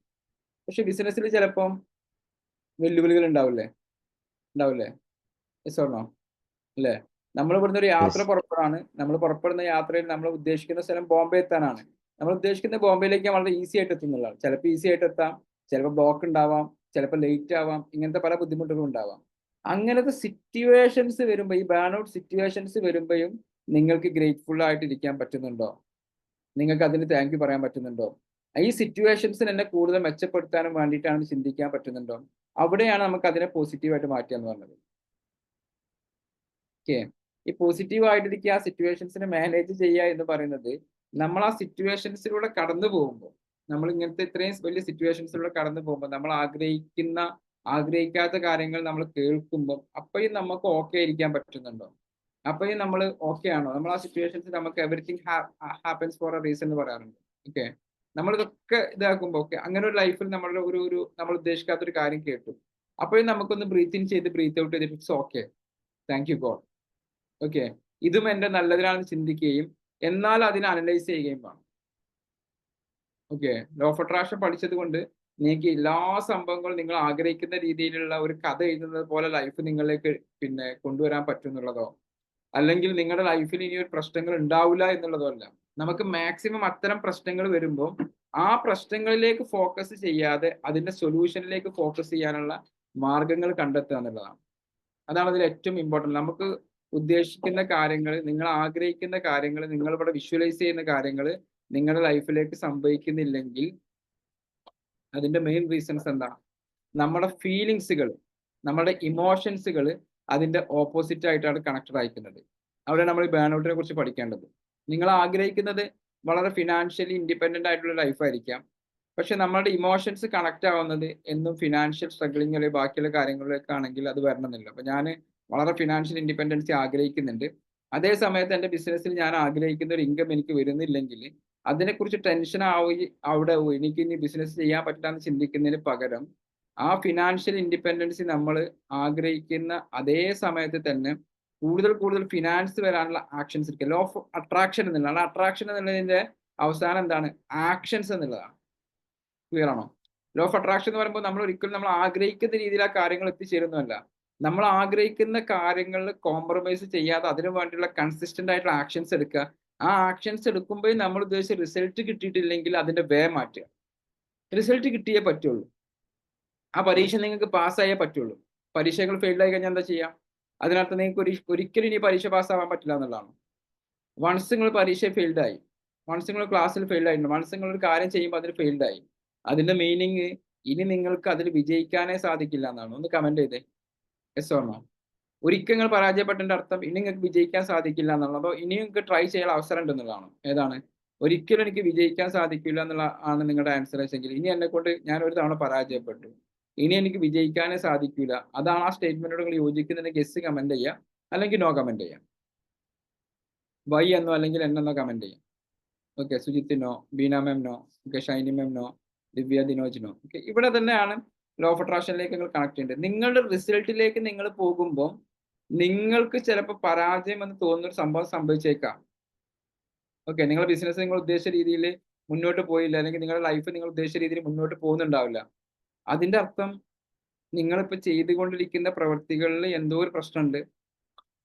പക്ഷെ ബിസിനസ്സിൽ ചിലപ്പം വെല്ലുവിളികൾ ഉണ്ടാവില്ലേ? Yes or no? അല്ലേ? നമ്മൾ ഇവിടുന്ന് ഒരു യാത്ര യെസ്. പുറപ്പെടാണ്. നമ്മൾ പുറപ്പെടുന്ന യാത്രയിൽ നമ്മൾ ഉദ്ദേശിക്കുന്ന സ്ഥലം ബോംബെ എത്താനാണ്. നമ്മൾ ഉദ്ദേശിക്കുന്ന ബോംബെയിലേക്ക് വളരെ ഈസി ആയിട്ട് എത്തുന്നുള്ളതാണ്. ചിലപ്പോൾ ഈസി ആയിട്ട് എത്താം, ചിലപ്പോൾ ബ്ലോക്ക് ഉണ്ടാവാം, ചിലപ്പോൾ ലേറ്റ് ആവാം, ഇങ്ങനത്തെ പല ബുദ്ധിമുട്ടുകളും ഉണ്ടാവാം. അങ്ങനത്തെ സിറ്റുവേഷൻസ് വരുമ്പോൾ, ഈ ബേൺ ഔട്ട് സിറ്റുവേഷൻസ് വരുമ്പോഴും നിങ്ങൾക്ക് ഗ്രേറ്റ്ഫുൾ ആയിട്ട് ഇരിക്കാൻ പറ്റുന്നുണ്ടോ? നിങ്ങൾക്ക് അതിന് താങ്ക് യു പറയാൻ പറ്റുന്നുണ്ടോ? ഈ സിറ്റുവേഷൻസിന് എന്നെ കൂടുതൽ മെച്ചപ്പെടുത്താനും വേണ്ടിയിട്ടാണ് ചിന്തിക്കാൻ പറ്റുന്നുണ്ടോ? അവിടെയാണ് നമുക്ക് അതിനെ പോസിറ്റീവായിട്ട് മാറ്റുക എന്ന് പറഞ്ഞത്. ഓക്കെ, ഈ പോസിറ്റീവ് ആയിട്ടിരിക്കുക, ആ സിറ്റുവേഷൻസിനെ മാനേജ് ചെയ്യുക എന്ന് പറയുന്നത്, നമ്മൾ ആ സിറ്റുവേഷൻസിലൂടെ കടന്നു പോകുമ്പോൾ, നമ്മൾ ഇങ്ങനത്തെ ഇത്രയും വലിയ സിറ്റുവേഷൻസിലൂടെ കടന്നു പോകുമ്പോൾ, നമ്മൾ ആഗ്രഹിക്കാത്ത കാര്യങ്ങൾ നമ്മൾ കേൾക്കുമ്പോൾ അപ്പോഴും നമുക്ക് ഓക്കെ ഇരിക്കാൻ പറ്റുന്നുണ്ടോ? അപ്പോഴും നമ്മൾ ഓക്കെ ആണോ? നമ്മൾ ആ സിറ്റുവേഷൻസ്, നമുക്ക് everything happens four A reason എന്ന് പറയാറുണ്ട്. ഓക്കെ, നമ്മൾ ഇതൊക്കെ ഇതാക്കുമ്പോൾ ഓക്കെ, അങ്ങനെ ഒരു ലൈഫിൽ നമ്മളുടെ നമ്മൾ ഉദ്ദേശിക്കാത്തൊരു കാര്യം കേട്ടു, അപ്പോഴും നമുക്കൊന്ന് ബ്രീത്ത് ഇൻ ചെയ്ത് ബ്രീത്ത് ഔട്ട് ചെയ്തിട്ട് it's okay, thank U God, okay, ഇതും എൻ്റെ നല്ലതിനാണെന്ന് ചിന്തിക്കുകയും എന്നാൽ അതിനെ അനലൈസ് ചെയ്യുകയും വേണം. ഓക്കെ, ലോ ഓഫ് അട്രാക്ഷൻ പഠിച്ചത് കൊണ്ട് നിങ്ങൾക്ക് എല്ലാ സംഭവങ്ങളും നിങ്ങൾ ആഗ്രഹിക്കുന്ന രീതിയിലുള്ള ഒരു കഥ എഴുതുന്നത് പോലെ ലൈഫ് നിങ്ങളിലേക്ക് കൊണ്ടുവരാൻ പറ്റും എന്നുള്ളതോ, അല്ലെങ്കിൽ നിങ്ങളുടെ ലൈഫിൽ ഇനി ഒരു പ്രശ്നങ്ങൾ ഉണ്ടാവില്ല എന്നുള്ളതോ അല്ല. നമുക്ക് മാക്സിമം അത്തരം പ്രശ്നങ്ങൾ വരുമ്പോൾ ആ പ്രശ്നങ്ങളിലേക്ക് ഫോക്കസ് ചെയ്യാതെ അതിന്റെ സൊല്യൂഷനിലേക്ക് ഫോക്കസ് ചെയ്യാനുള്ള മാർഗങ്ങൾ കണ്ടെത്തുക എന്നുള്ളതാണ്. അതാണ് അതിൽ ഏറ്റവും ഇമ്പോർട്ടൻറ്റ്. നമുക്ക് ഉദ്ദേശിക്കുന്ന കാര്യങ്ങൾ, നിങ്ങൾ ആഗ്രഹിക്കുന്ന കാര്യങ്ങൾ, നിങ്ങൾ ഇവിടെ വിഷ്വലൈസ് ചെയ്യുന്ന കാര്യങ്ങൾ നിങ്ങളുടെ ലൈഫിലേക്ക് സംഭവിക്കുന്നില്ലെങ്കിൽ അതിന്റെ മെയിൻ റീസൺസ് എന്താണ്? നമ്മുടെ ഫീലിങ്സുകൾ, നമ്മുടെ ഇമോഷൻസുകൾ അതിന്റെ ഓപ്പോസിറ്റ് ആയിട്ടാണ് കണക്റ്റഡ് ആയിരിക്കുന്നത്. അവിടെ നമ്മൾ ഈ ബേൺ ഔട്ടിനെ കുറിച്ച് പഠിക്കേണ്ടത്, നിങ്ങൾ ആഗ്രഹിക്കുന്നത് വളരെ ഫിനാൻഷ്യലി ഇൻഡിപെൻഡന്റ് ആയിട്ടുള്ള ലൈഫായിരിക്കാം, പക്ഷെ നമ്മളുടെ ഇമോഷൻസ് കണക്ട് ആവുന്നത് എന്നും ഫിനാൻഷ്യൽ സ്ട്രഗ്ലിംഗ് അല്ലെങ്കിൽ ബാക്കിയുള്ള കാര്യങ്ങളിലേക്കാണെങ്കിൽ അത് വരണമെന്നില്ല. അപ്പൊ ഞാൻ വളരെ ഫിനാൻഷ്യൽ ഇൻഡിപെൻഡൻസി ആഗ്രഹിക്കുന്നുണ്ട്, അതേ സമയത്ത് എൻ്റെ ബിസിനസ്സിൽ ഞാൻ ആഗ്രഹിക്കുന്ന ഒരു ഇൻകം എനിക്ക് വരുന്നില്ലെങ്കിൽ അതിനെക്കുറിച്ച് ടെൻഷൻ അവിടെ എനിക്ക് ഇനി ബിസിനസ് ചെയ്യാൻ പറ്റില്ലെന്ന് ചിന്തിക്കുന്നതിന് പകരം ആ ഫിനാൻഷ്യൽ ഇൻഡിപെൻഡൻസി നമ്മൾ ആഗ്രഹിക്കുന്ന അതേ സമയത്ത് തന്നെ കൂടുതൽ ഫിനാൻസ് വരാനുള്ള ആക്ഷൻസ് എടുക്കുക. ലോ ഓഫ് അട്രാക്ഷൻ എന്നുള്ളതാണ്. അട്രാക്ഷൻ എന്നുള്ളതിന്റെ അവസാനം എന്താണ്? ആക്ഷൻസ് എന്നുള്ളതാണ്. ക്ലിയർ ആണോ? ലോ ഓഫ് അട്രാക്ഷൻ എന്ന് പറയുമ്പോൾ നമ്മൾ ഒരിക്കലും നമ്മൾ ആഗ്രഹിക്കുന്ന രീതിയിൽ ആ കാര്യങ്ങൾ എത്തിച്ചേരുന്നതല്ല. നമ്മൾ ആഗ്രഹിക്കുന്ന കാര്യങ്ങളിൽ കോംപ്രമൈസ് ചെയ്യാതെ അതിനു വേണ്ടിയുള്ള കൺസിസ്റ്റന്റ് ആയിട്ടുള്ള ആക്ഷൻസ് എടുക്കുക. ആ ആക്ഷൻസ് എടുക്കുമ്പോൾ നമ്മൾ ഉദ്ദേശിച്ച റിസൾട്ട് കിട്ടിയിട്ടില്ലെങ്കിൽ അതിന്റെ വേ മാറ്റുക. റിസൾട്ട് കിട്ടിയേ പറ്റുള്ളൂ. ആ പരീക്ഷ നിങ്ങൾക്ക് പാസ്സായേ പറ്റുള്ളൂ. പരീക്ഷകൾ ഫെയിൽഡ് ആയി കഴിഞ്ഞാൽ എന്താ ചെയ്യുക? അതിനർത്ഥം നിങ്ങൾക്ക് ഒരിക്കലും ഇനി പരീക്ഷ പാസ്സാവാൻ പറ്റില്ല എന്നുള്ളതാണ്. വൺസ് നിങ്ങൾ പരീക്ഷ ഫെയിൽഡ് ആയി, വൺസ് നിങ്ങൾ ക്ലാസ്സിൽ ഫെയിൽഡ് ആയിട്ടുണ്ട്, വൺസ് നിങ്ങൾ ഒരു കാര്യം ചെയ്യുമ്പോൾ അതിൽ ഫെയിൽഡ് ആയി, അതിന്റെ മീനിങ് ഇനി നിങ്ങൾക്ക് അതിൽ വിജയിക്കാനേ സാധിക്കില്ല എന്നാണ്. ഒന്ന് കമന്റ് ചെയ്തേ, യെസ് ഓർ നോ? ഒരിക്കൽ നിങ്ങൾ പരാജയപ്പെട്ടതിന്റെ അർത്ഥം ഇനി നിങ്ങൾക്ക് വിജയിക്കാൻ സാധിക്കില്ല എന്നുള്ളത്, അതോ ഇനി നിങ്ങൾക്ക് ട്രൈ ചെയ്യാൻ അവസരം ഉണ്ടെന്നുള്ളതാണ്? ഏതാണ്? ഒരിക്കലും എനിക്ക് വിജയിക്കാൻ സാധിക്കില്ല എന്നുള്ള ആണ് നിങ്ങളുടെ ആൻസർ വെച്ചെങ്കിൽ ഇനി എന്നെ കൊണ്ട് ഞാൻ ഒരു തവണ പരാജയപ്പെട്ടു, ഇനി എനിക്ക് വിജയിക്കാനേ സാധിക്കില്ല, അതാണ് ആ സ്റ്റേറ്റ്മെന്റോട് നിങ്ങൾ യോജിക്കുന്നതിന് ഗെസ് കമന്റ് ചെയ്യുക, അല്ലെങ്കിൽ നോ കമന്റ് ചെയ്യാം. വൈ എന്നോ അല്ലെങ്കിൽ എന്നോ കമന്റ് ചെയ്യാം. ഓക്കെ, സുജിത്ത് നോ, ബീന മാം നോ, ഓക്കെ, ഷൈനി മാം നോ, ദിവ്യ ദിനോജ് നോ. ഓക്കെ, ഇവിടെ തന്നെയാണ് ലോ ഓഫ് അട്രാക്ഷനിലേക്ക് നിങ്ങൾ കണക്ട് ചെയ്യേണ്ടത്. നിങ്ങളുടെ റിസൾട്ടിലേക്ക് നിങ്ങൾ പോകുമ്പോൾ നിങ്ങൾക്ക് ചിലപ്പോൾ പരാജയം എന്ന് തോന്നുന്ന ഒരു സംഭവം സംഭവിച്ചേക്കാം. ഓക്കെ, നിങ്ങളുടെ ബിസിനസ് നിങ്ങൾ ഉദ്ദേശിച്ച രീതിയിൽ മുന്നോട്ട് പോയില്ല, അല്ലെങ്കിൽ നിങ്ങളുടെ ലൈഫ് നിങ്ങൾ ഉദ്ദേശിച്ച രീതിയിൽ മുന്നോട്ട് പോകുന്നുണ്ടാവില്ല. അതിന്റെ അർത്ഥം നിങ്ങളിപ്പോൾ ചെയ്തുകൊണ്ടിരിക്കുന്ന പ്രവൃത്തികളിൽ എന്തോ ഒരു പ്രശ്നമുണ്ട്,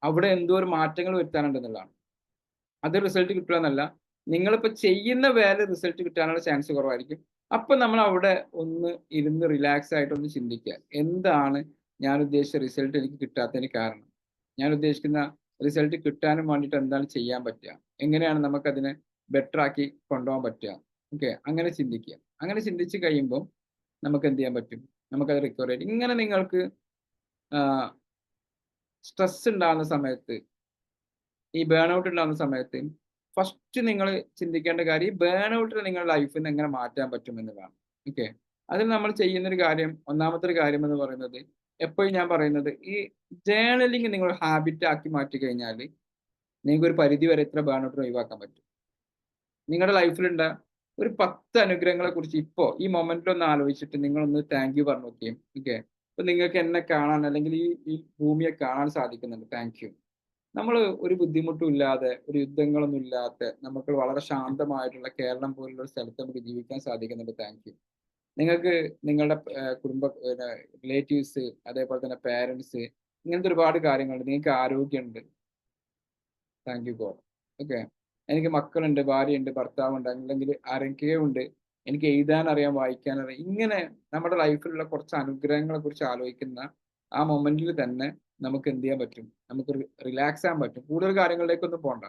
അവിടെ എന്തോ ഒരു മാറ്റങ്ങൾ വരുത്താനുണ്ടെന്നുള്ളതാണ്. അത് റിസൾട്ട് കിട്ടുക എന്നല്ല, നിങ്ങളിപ്പോൾ ചെയ്യുന്ന വേല റിസൾട്ട് കിട്ടാനുള്ള ചാൻസ് കുറവായിരിക്കും. അപ്പൊ നമ്മൾ അവിടെ ഒന്ന് ഇരുന്ന് റിലാക്സ് ആയിട്ട് ഒന്ന് ചിന്തിക്കുക, എന്താണ് ഞാൻ ഉദ്ദേശിച്ച റിസൾട്ട് എനിക്ക് കിട്ടാത്തതിന് കാരണം, ഞാൻ ഉദ്ദേശിക്കുന്ന റിസൾട്ട് കിട്ടാനും വേണ്ടിയിട്ട് എന്താണ് ചെയ്യാൻ പറ്റുക, എങ്ങനെയാണ് നമുക്കതിനെ ബെറ്റർ ആക്കി കൊണ്ടുപോകാൻ പറ്റുക. ഓക്കെ, അങ്ങനെ ചിന്തിക്കുക. അങ്ങനെ ചിന്തിച്ച് കഴിയുമ്പോൾ നമുക്ക് എന്ത് ചെയ്യാൻ പറ്റും? നമുക്കത് റിക്കവർ ചെയ്യാം. ഇങ്ങനെ നിങ്ങൾക്ക് സ്ട്രെസ് ഉണ്ടാകുന്ന സമയത്ത്, ഈ ബേൺ ഔട്ട് ഉണ്ടാകുന്ന സമയത്ത് ഫസ്റ്റ് നിങ്ങൾ ചിന്തിക്കേണ്ട കാര്യം ഈ ബേൺ ഔട്ടിനെ നിങ്ങളുടെ ലൈഫിൽ നിന്ന് എങ്ങനെ മാറ്റാൻ പറ്റും എന്നതാണ്. ഓക്കെ, അതിൽ നമ്മൾ ചെയ്യുന്നൊരു കാര്യം, ഒന്നാമത്തെ ഒരു കാര്യം എന്ന് പറയുന്നത്, എപ്പോഴും ഞാൻ പറയുന്നത്, ഈ ജേർണലിങ് നിങ്ങൾ ഹാബിറ്റ് ആക്കി മാറ്റി കഴിഞ്ഞാൽ നിങ്ങൾക്ക് ഒരു പരിധി വരെ ഇത്ര ബേൺ ഔട്ട് ഒഴിവാക്കാൻ പറ്റും. നിങ്ങളുടെ ലൈഫിലുണ്ട ഒരു 10 അനുഗ്രഹങ്ങളെ കുറിച്ച് ഇപ്പോൾ ഈ മൊമെന്റിൽ ഒന്ന് ആലോചിച്ചിട്ട് നിങ്ങളൊന്ന് താങ്ക് യു പറഞ്ഞു നോക്കിയും. ഓക്കെ, ഇപ്പൊ നിങ്ങൾക്ക് എന്നെ കാണാൻ അല്ലെങ്കിൽ ഈ ഭൂമിയെ കാണാൻ സാധിക്കുന്നുണ്ട്. Thank you. നമ്മൾ ഒരു ബുദ്ധിമുട്ടും ഇല്ലാതെ, ഒരു യുദ്ധങ്ങളൊന്നും ഇല്ലാത്ത, നമുക്ക് വളരെ ശാന്തമായിട്ടുള്ള കേരളം പോലുള്ള ഒരു സ്ഥലത്ത് നമുക്ക് ജീവിക്കാൻ സാധിക്കുന്നുണ്ട്. Thank you. നിങ്ങൾക്ക് നിങ്ങളുടെ കുടുംബ റിലേറ്റീവ്സ്, അതേപോലെ തന്നെ പേരൻസ്, ഇങ്ങനത്തെ ഒരുപാട് കാര്യങ്ങളുണ്ട്. നിങ്ങൾക്ക് ആരോഗ്യമുണ്ട്. Thank you God. ഓക്കെ, എനിക്ക് മക്കളുണ്ട്, ഭാര്യയുണ്ട്, ഭർത്താവുണ്ട്, അല്ലെങ്കിൽ ആരൊക്കെയോ ഉണ്ട്. എനിക്ക് എഴുതാൻ അറിയാം, വായിക്കാൻ അറിയാം. ഇങ്ങനെ നമ്മുടെ ലൈഫിലുള്ള കുറച്ച് അനുഗ്രഹങ്ങളെ കുറിച്ച് ആലോചിക്കുന്ന ആ മൊമെന്റിൽ തന്നെ നമുക്ക് എന്ത് ചെയ്യാൻ പറ്റും? നമുക്ക് റിലാക്സ് ആകാൻ പറ്റും. കൂടുതൽ കാര്യങ്ങളിലേക്കൊന്നും പോകണ്ട.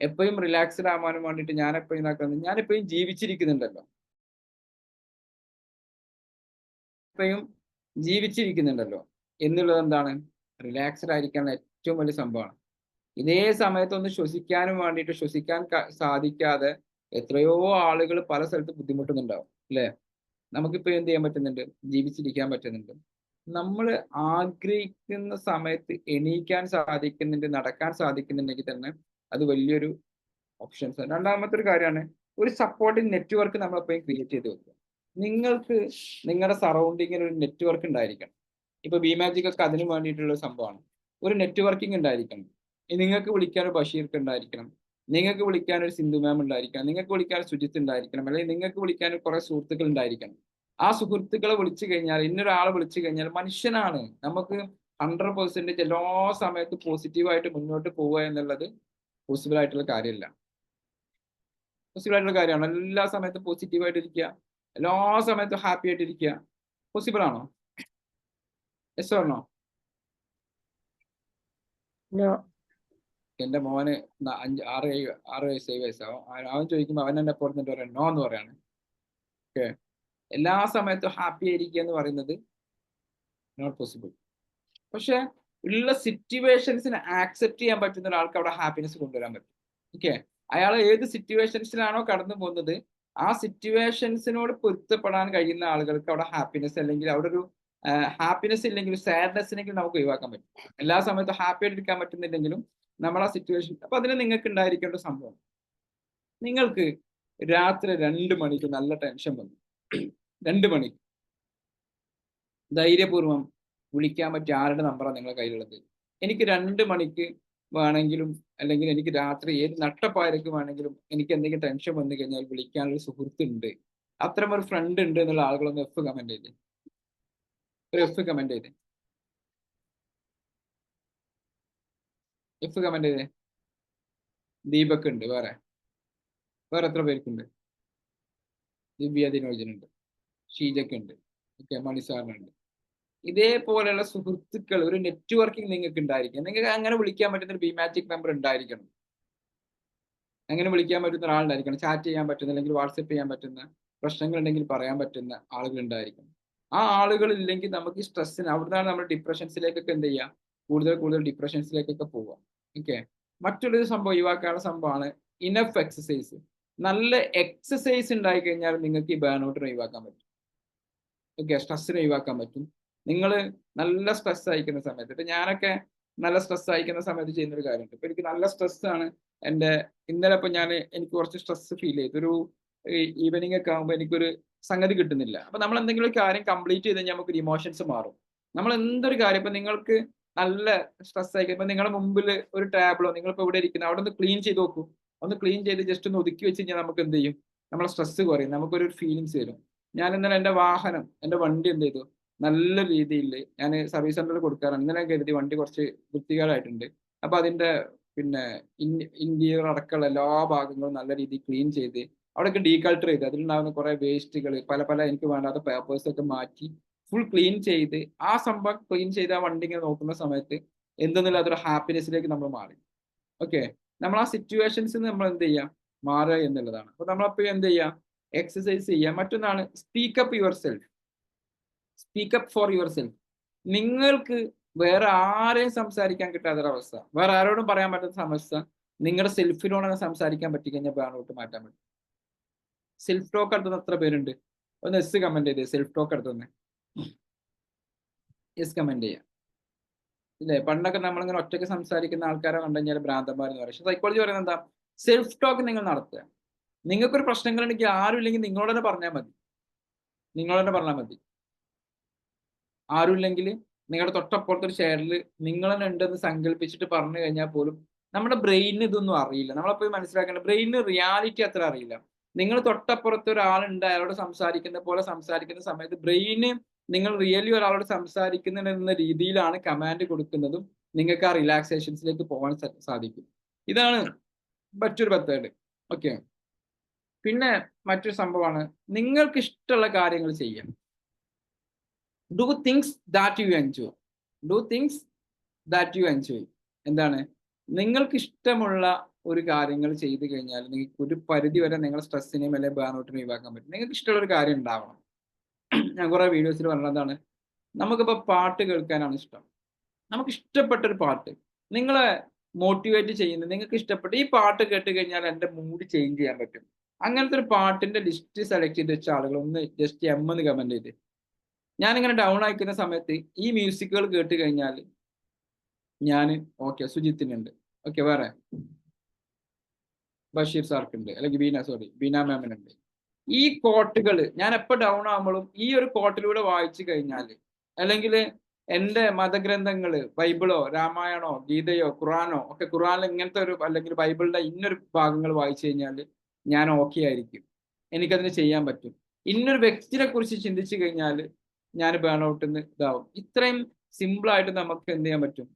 എപ്പോഴും റിലാക്സ്ഡ് ആവാനും വേണ്ടിയിട്ട് ഞാൻ എപ്പോഴും ജീവിച്ചിരിക്കുന്നുണ്ടല്ലോ. എപ്പോഴും ജീവിച്ചിരിക്കുന്നുണ്ടല്ലോ എന്നുള്ളത് എന്താണ്? റിലാക്സ്ഡ് ആയിരിക്കാനുള്ള ഏറ്റവും വലിയ സംഭവമാണ്. ഇതേ സമയത്തൊന്ന് ശ്വസിക്കാനും വേണ്ടിയിട്ട് ശ്വസിക്കാൻ സാധിക്കാതെ എത്രയോ ആളുകൾ പല സ്ഥലത്ത് ബുദ്ധിമുട്ടുന്നുണ്ടാവും, അല്ലേ? നമുക്കിപ്പോൾ എന്ത് ചെയ്യാൻ പറ്റുന്നുണ്ട്? ജീവിച്ചിരിക്കാൻ പറ്റുന്നുണ്ട്. നമ്മൾ ആഗ്രഹിക്കുന്ന സമയത്ത് എണീക്കാൻ സാധിക്കുന്നുണ്ട്, നടക്കാൻ സാധിക്കുന്നുണ്ടെങ്കിൽ തന്നെ അത് വലിയൊരു ഓപ്ഷൻസ്. രണ്ടാമത്തെ ഒരു കാര്യമാണ്, ഒരു സപ്പോർട്ടിങ് നെറ്റ്വർക്ക് നമ്മൾ എപ്പോഴും ക്രിയേറ്റ് ചെയ്ത് വെക്കുക. നിങ്ങൾക്ക് നിങ്ങളുടെ സറൗണ്ടിങ്ങിൽ ഒരു നെറ്റ്വർക്ക് ഉണ്ടായിരിക്കണം. ഇപ്പൊ ബി മാജിക് ഒക്കെ അതിന് വേണ്ടിയിട്ടുള്ള സംഭവമാണ്. ഒരു നെറ്റ്വർക്കിംഗ് ഉണ്ടായിരിക്കണം. നിങ്ങൾക്ക് വിളിക്കാൻ ഒരു ബഷീർക്ക് ഉണ്ടായിരിക്കണം, നിങ്ങൾക്ക് വിളിക്കാൻ ഒരു സിന്ധു മാം ഉണ്ടായിരിക്കണം, നിങ്ങൾക്ക് വിളിക്കാൻ സുജിത്ത് ഉണ്ടായിരിക്കണം, അല്ലെങ്കിൽ നിങ്ങൾക്ക് വിളിക്കാൻ കുറെ സുഹൃത്തുക്കൾ ഉണ്ടായിരിക്കണം. ആ സുഹൃത്തുക്കളെ വിളിച്ചു കഴിഞ്ഞാൽ, ഇന്നൊരാളെ വിളിച്ചു കഴിഞ്ഞാൽ, മനുഷ്യനാണ്, നമുക്ക് 100% എല്ലാ സമയത്തും പോസിറ്റീവായിട്ട് മുന്നോട്ട് പോവുക എന്നുള്ളത് പോസിബിൾ ആയിട്ടുള്ള കാര്യമല്ല. പോസിബിൾ ആയിട്ടുള്ള കാര്യമാണ്. എല്ലാ സമയത്തും പോസിറ്റീവായിട്ട് ഇരിക്കുക, എല്ലാ സമയത്തും ഹാപ്പി ആയിട്ട് ഇരിക്കുക പോസിബിൾ ആണോ? Yes or no? നോ. എന്റെ മോന് 6 വയസ്സ് 7 വയസ്സാവും. അവൻ ചോദിക്കുമ്പോൾ അവൻ എന്നെ പുറത്തിട്ട് പറയാം നോ എന്ന് പറയാണ്. ഓക്കെ, എല്ലാ സമയത്തും ഹാപ്പി ആയിരിക്കുക എന്ന് പറയുന്നത് നോട്ട് പോസിബിൾ. പക്ഷെ ഉള്ള സിറ്റുവേഷൻസിനെ ആക്സെപ്റ്റ് ചെയ്യാൻ പറ്റുന്ന ഒരാൾക്ക് അവിടെ ഹാപ്പിനെസ് കൊണ്ടുവരാൻ പറ്റും. ഓക്കെ, അയാൾ ഏത് സിറ്റുവേഷൻസിലാണോ കടന്നു പോകുന്നത് ആ സിറ്റുവേഷൻസിനോട് പൊരുത്തപ്പെടാൻ കഴിയുന്ന ആളുകൾക്ക് അവിടെ ഹാപ്പിനെസ്, അല്ലെങ്കിൽ അവിടെ ഒരു ഹാപ്പിനെസ് ഇല്ലെങ്കിൽ സാഡ്നെസ്സിനെങ്കിലും നമുക്ക് ഒഴിവാക്കാൻ പറ്റും. എല്ലാ സമയത്തും ഹാപ്പി ആയിട്ടിരിക്കാൻ പറ്റുന്നില്ലെങ്കിലും നമ്മൾ ആ സിറ്റുവേഷൻ. അപ്പൊ അതിന് നിങ്ങൾക്ക് ഉണ്ടായിരിക്കേണ്ട സംഭവം, നിങ്ങൾക്ക് രാത്രി 2 മണിക്ക് നല്ല ടെൻഷൻ വന്നു, 2 മണിക്ക് ധൈര്യപൂർവ്വം വിളിക്കാൻ പറ്റിയ ആരുടെ നമ്പറാണ് നിങ്ങളുടെ കയ്യിലുള്ളത്? എനിക്ക് 2 മണിക്ക് വേണമെങ്കിലും, അല്ലെങ്കിൽ എനിക്ക് രാത്രി ഏത് നട്ടപ്പായരക്ക് വേണമെങ്കിലും എനിക്ക് എന്തെങ്കിലും ടെൻഷൻ വന്നു കഴിഞ്ഞാൽ വിളിക്കാനൊരു സുഹൃത്തുണ്ട്, അത്തരം ഒരു ഫ്രണ്ട് ഉണ്ട് എന്നുള്ള ആളുകളൊന്ന് എഫ് കമന്റ് ചെയ്തേ. ഒരു എഫ് കമന്റ് ചെയ്തേ. എഫ് കമന്റ് ചെയ്തേ. ദീപക് ഉണ്ട്. വേറെ എത്ര പേർക്കുണ്ട്? ദിവ്യ ദിനോജനുണ്ട്, ഷീജക്കുണ്ട്, ഓക്കെ, മണിസാറിനുണ്ട്. ഇതേപോലെയുള്ള സുഹൃത്തുക്കൾ, ഒരു നെറ്റ്വർക്കിംഗ് നിങ്ങൾക്ക് ഉണ്ടായിരിക്കും. നിങ്ങൾക്ക് അങ്ങനെ വിളിക്കാൻ പറ്റുന്ന ഒരു ബി മാജിക് നമ്പർ ഉണ്ടായിരിക്കണം. അങ്ങനെ വിളിക്കാൻ പറ്റുന്ന ഒരാളുണ്ടായിരിക്കണം. ചാറ്റ് ചെയ്യാൻ പറ്റുന്ന, അല്ലെങ്കിൽ വാട്സപ്പ് ചെയ്യാൻ പറ്റുന്ന, പ്രശ്നങ്ങൾ ഉണ്ടെങ്കിൽ പറയാൻ പറ്റുന്ന ആളുകൾ ഉണ്ടായിരിക്കണം. ആ ആളുകൾ ഇല്ലെങ്കിൽ നമുക്ക് ഈ സ്ട്രെസ്സിന് അവിടുന്നാണ് നമ്മൾ ഡിപ്രഷൻസിലേക്കൊക്കെ എന്ത് ചെയ്യുക, കൂടുതൽ ഡിപ്രഷൻസിലേക്കൊക്കെ പോവുക. ഓക്കെ, മറ്റൊരു സംഭവം ഒഴിവാക്കാനുള്ള സംഭവമാണ് ഇനഫ് എക്സസൈസ്. നല്ല എക്സസൈസ് ഉണ്ടായി കഴിഞ്ഞാൽ നിങ്ങൾക്ക് ഈ ബേൺ ഔട്ടിനെ ഒഴിവാക്കാൻ പറ്റും. ഓക്കെ, സ്ട്രെസ്സിനെ ഒഴിവാക്കാൻ പറ്റും. നിങ്ങൾ നല്ല സ്ട്രെസ് അയക്കുന്ന സമയത്ത്, ഇപ്പൊ ഞാനൊക്കെ നല്ല സ്ട്രെസ് അയക്കുന്ന സമയത്ത് ചെയ്യുന്ന ഒരു കാര്യമുണ്ട്. ഇപ്പൊ എനിക്ക് നല്ല സ്ട്രെസ്സാണ് എൻ്റെ. ഇന്നലെ ഇപ്പൊ എനിക്ക് കുറച്ച് സ്ട്രെസ് ഫീൽ ചെയ്തു. ഒരു ഈവനിങ് ഒക്കെ ആകുമ്പോൾ എനിക്കൊരു സംഗതി കിട്ടുന്നില്ല. അപ്പൊ നമ്മൾ എന്തെങ്കിലും ഒരു കാര്യം കംപ്ലീറ്റ് ചെയ്ത് കഴിഞ്ഞാൽ നമുക്കൊരു ഇമോഷൻസ് മാറും. നമ്മൾ എന്തൊരു കാര്യം, ഇപ്പൊ നിങ്ങൾക്ക് നല്ല സ്ട്രെസ് ആയിരിക്കും, ഇപ്പൊ നിങ്ങളുടെ മുമ്പിൽ ഒരു ടാബ്ലോ, നിങ്ങളിപ്പോ ഇവിടെ ഇരിക്കുന്നത് അവിടെ ഒന്ന് ക്ലീൻ ചെയ്ത് നോക്കൂ. ഒന്ന് ക്ലീൻ ചെയ്ത് ജസ്റ്റ് ഒന്ന് ഒതുക്കി വെച്ച് കഴിഞ്ഞാൽ നമുക്ക് എന്ത് ചെയ്യും? നമ്മളെ സ്ട്രെസ് കുറയും, നമുക്കൊരു ഫീലിങ്സ് വരും. ഞാൻ ഇന്നലെ എൻ്റെ വണ്ടി എന്ത് ചെയ്തു, നല്ല രീതിയിൽ ഞാൻ സർവീസ് സെന്ററിൽ കൊടുക്കാറാണ്. ഇന്നലെ കരുതി വണ്ടി കുറച്ച് വൃത്തികേടായിട്ടുണ്ട്, അപ്പൊ അതിന്റെ പിന്നെ ഇന്റീരിയർ അടക്കമുള്ള എല്ലാ ഭാഗങ്ങളും നല്ല രീതിയിൽ ക്ലീൻ ചെയ്ത് അവിടെയൊക്കെ ഡീകൾട്ടർ ചെയ്ത് അതിലുണ്ടാകുന്ന കുറെ വേസ്റ്റുകൾ, പല എനിക്ക് വേണ്ടാത്ത പേപ്പേഴ്സ് ഒക്കെ മാറ്റി ഫുൾ ക്ലീൻ ചെയ്ത് ആ സംഭവം ക്ലീൻ ചെയ്ത് ആ വണ്ടി ഇങ്ങനെ നോക്കുന്ന സമയത്ത് എന്തെന്നില്ല അതൊരു ഹാപ്പിനെസ്സിലേക്ക് നമ്മൾ മാറി. ഓക്കെ, നമ്മൾ ആ സിറ്റുവേഷൻസിൽ നമ്മൾ എന്ത് ചെയ്യാം, മാറുക എന്നുള്ളതാണ്. അപ്പൊ നമ്മളപ്പോൾ എന്ത് ചെയ്യാം, എക്സസൈസ് ചെയ്യാം. മറ്റൊന്നാണ് speak up your self. Speak up for your self. നിങ്ങൾക്ക് വേറെ ആരെയും സംസാരിക്കാൻ കിട്ടാത്തൊരവസ്ഥ, വേറെ ആരോടും പറയാൻ പറ്റാത്ത അവസ്ഥ നിങ്ങളുടെ സെൽഫിനോടാണ് സംസാരിക്കാൻ പറ്റി കഴിഞ്ഞാൽ ബേൺ ഔട്ട് മാറ്റാൻ പറ്റും. സെൽഫ് ടോക്ക് എടുത്തുന്ന എത്ര പേരുണ്ട്? ഒന്ന് എസ് കമന്റ് ചെയ്തേ. സെൽഫ് ടോക്ക് എടുത്തുന്ന എസ് കമന്റ് ചെയ്യാം. ഇല്ലേ? പണ്ടൊക്കെ നമ്മളിങ്ങനെ ഒറ്റയ്ക്ക് സംസാരിക്കുന്ന ആൾക്കാരെ കണ്ടു കഴിഞ്ഞാൽ ഭ്രാന്തന്മാരെന്ന് പറയും. പക്ഷെ സൈക്കോളജി പറയുന്നത് എന്താ? സെൽഫ് ടോക്ക് നിങ്ങൾ നടത്തുക. നിങ്ങൾക്കൊരു പ്രശ്നങ്ങളുണ്ടെങ്കിൽ ആരും ഇല്ലെങ്കിൽ നിങ്ങളോട് തന്നെ പറഞ്ഞാൽ മതി. നിങ്ങളോട് തന്നെ പറഞ്ഞാൽ മതി. ആരും ഇല്ലെങ്കിൽ നിങ്ങളുടെ തൊട്ടപ്പുറത്തെ ഒരു ചെയറിൽ നിങ്ങൾ തന്നെ ഉണ്ടെന്ന് സങ്കല്പിച്ചിട്ട് പറഞ്ഞു കഴിഞ്ഞാൽ പോലും നമ്മുടെ ബ്രെയിനിന് ഇതൊന്നും അറിയില്ല. നമ്മളെപ്പോഴും മനസ്സിലാക്കേണ്ട, ബ്രെയിനിന് റിയാലിറ്റി അത്ര അറിയില്ല. നിങ്ങൾ തൊട്ടപ്പുറത്ത് ഒരാളുണ്ട്, അയാളോട് സംസാരിക്കുന്ന പോലെ സംസാരിക്കുന്ന സമയത്ത് ബ്രെയിന് നിങ്ങൾ റിയലി ഒരാളോട് സംസാരിക്കുന്ന രീതിയിലാണ് കമാൻഡ് കൊടുക്കുന്നതും നിങ്ങൾക്ക് ആ റിലാക്സേഷൻസിലേക്ക് പോകാൻ സാധിക്കും. ഇതാണ് മറ്റൊരു മെത്തേഡ്. ഓക്കെ. പിന്നെ മറ്റൊരു സംഭവമാണ്, നിങ്ങൾക്ക് ഇഷ്ടമുള്ള കാര്യങ്ങൾ ചെയ്യാം. Do things that you enjoy. Do things that you enjoy. എന്താണ്? നിങ്ങൾക്ക് ഇഷ്ടമുള്ള ഒരു കാര്യങ്ങൾ ചെയ്തു കഴിഞ്ഞാൽ നിങ്ങൾക്ക് ഒരു പരിധി വരെ നിങ്ങളുടെ സ്ട്രെസ്സിനെയും അല്ലെങ്കിൽ ബേൺഔട്ടിനെയും ഒഴിവാക്കാൻ പറ്റും. നിങ്ങൾക്ക് ഇഷ്ടമുള്ള ഒരു കാര്യം ഉണ്ടാവണം. ഞാൻ കുറെ വീഡിയോസിൽ പറഞ്ഞതാണ്, നമുക്കിപ്പോൾ പാട്ട് കേൾക്കാനാണ് ഇഷ്ടം. നമുക്ക് ഇഷ്ടപ്പെട്ട ഒരു പാട്ട് നിങ്ങളെ മോട്ടിവേറ്റ് ചെയ്യുന്നത്, നിങ്ങൾക്ക് ഇഷ്ടപ്പെട്ട ഈ പാട്ട് കേട്ട് കഴിഞ്ഞാൽ എൻ്റെ മൂഡ് ചേഞ്ച് ചെയ്യാൻ പറ്റും. അങ്ങനത്തെ ഒരു പാട്ടിന്റെ ലിസ്റ്റ് സെലക്ട് ചെയ്ത് വെച്ച ആളുകൾ ഒന്ന് ജസ്റ്റ് എം എന്ന് കമന്റ് ചെയ്ത്. ഞാനിങ്ങനെ ഡൗൺ ആയിക്കുന്ന സമയത്ത് ഈ മ്യൂസിക്കുകൾ കേട്ട് കഴിഞ്ഞാൽ ഞാൻ ഓക്കെ, സുജിത്തിനുണ്ട്, ഓക്കെ, വേറെ ബഷീർ സാർക്കുണ്ട്, അല്ലെങ്കിൽ ബീന മാമിനുണ്ട്. ഈ കോട്ടുകൾ ഞാൻ എപ്പോൾ ഡൗൺ ആകുമ്പോഴും ഈ ഒരു കോട്ടിലൂടെ വായിച്ചു കഴിഞ്ഞാൽ, അല്ലെങ്കിൽ എൻ്റെ മതഗ്രന്ഥങ്ങൾ ബൈബിളോ രാമായണോ ഗീതയോ ഖുറാനോ ഒക്കെ, ഖുറാനിൽ ഇങ്ങനത്തെ ഒരു അല്ലെങ്കിൽ ബൈബിളിന്റെ ഇന്നൊരു ഭാഗങ്ങൾ വായിച്ചു കഴിഞ്ഞാൽ ഞാൻ ഓക്കെ ആയിരിക്കും, എനിക്കതിന് ചെയ്യാൻ പറ്റും. ഇന്നൊരു വ്യക്തിനെ കുറിച്ച് ചിന്തിച്ചു കഴിഞ്ഞാൽ ഞാൻ ബേൺ ഔട്ടിന്ന് ഇതാവും. ഇത്രയും സിമ്പിളായിട്ട് നമുക്ക് എന്ത് ചെയ്യാൻ പറ്റും?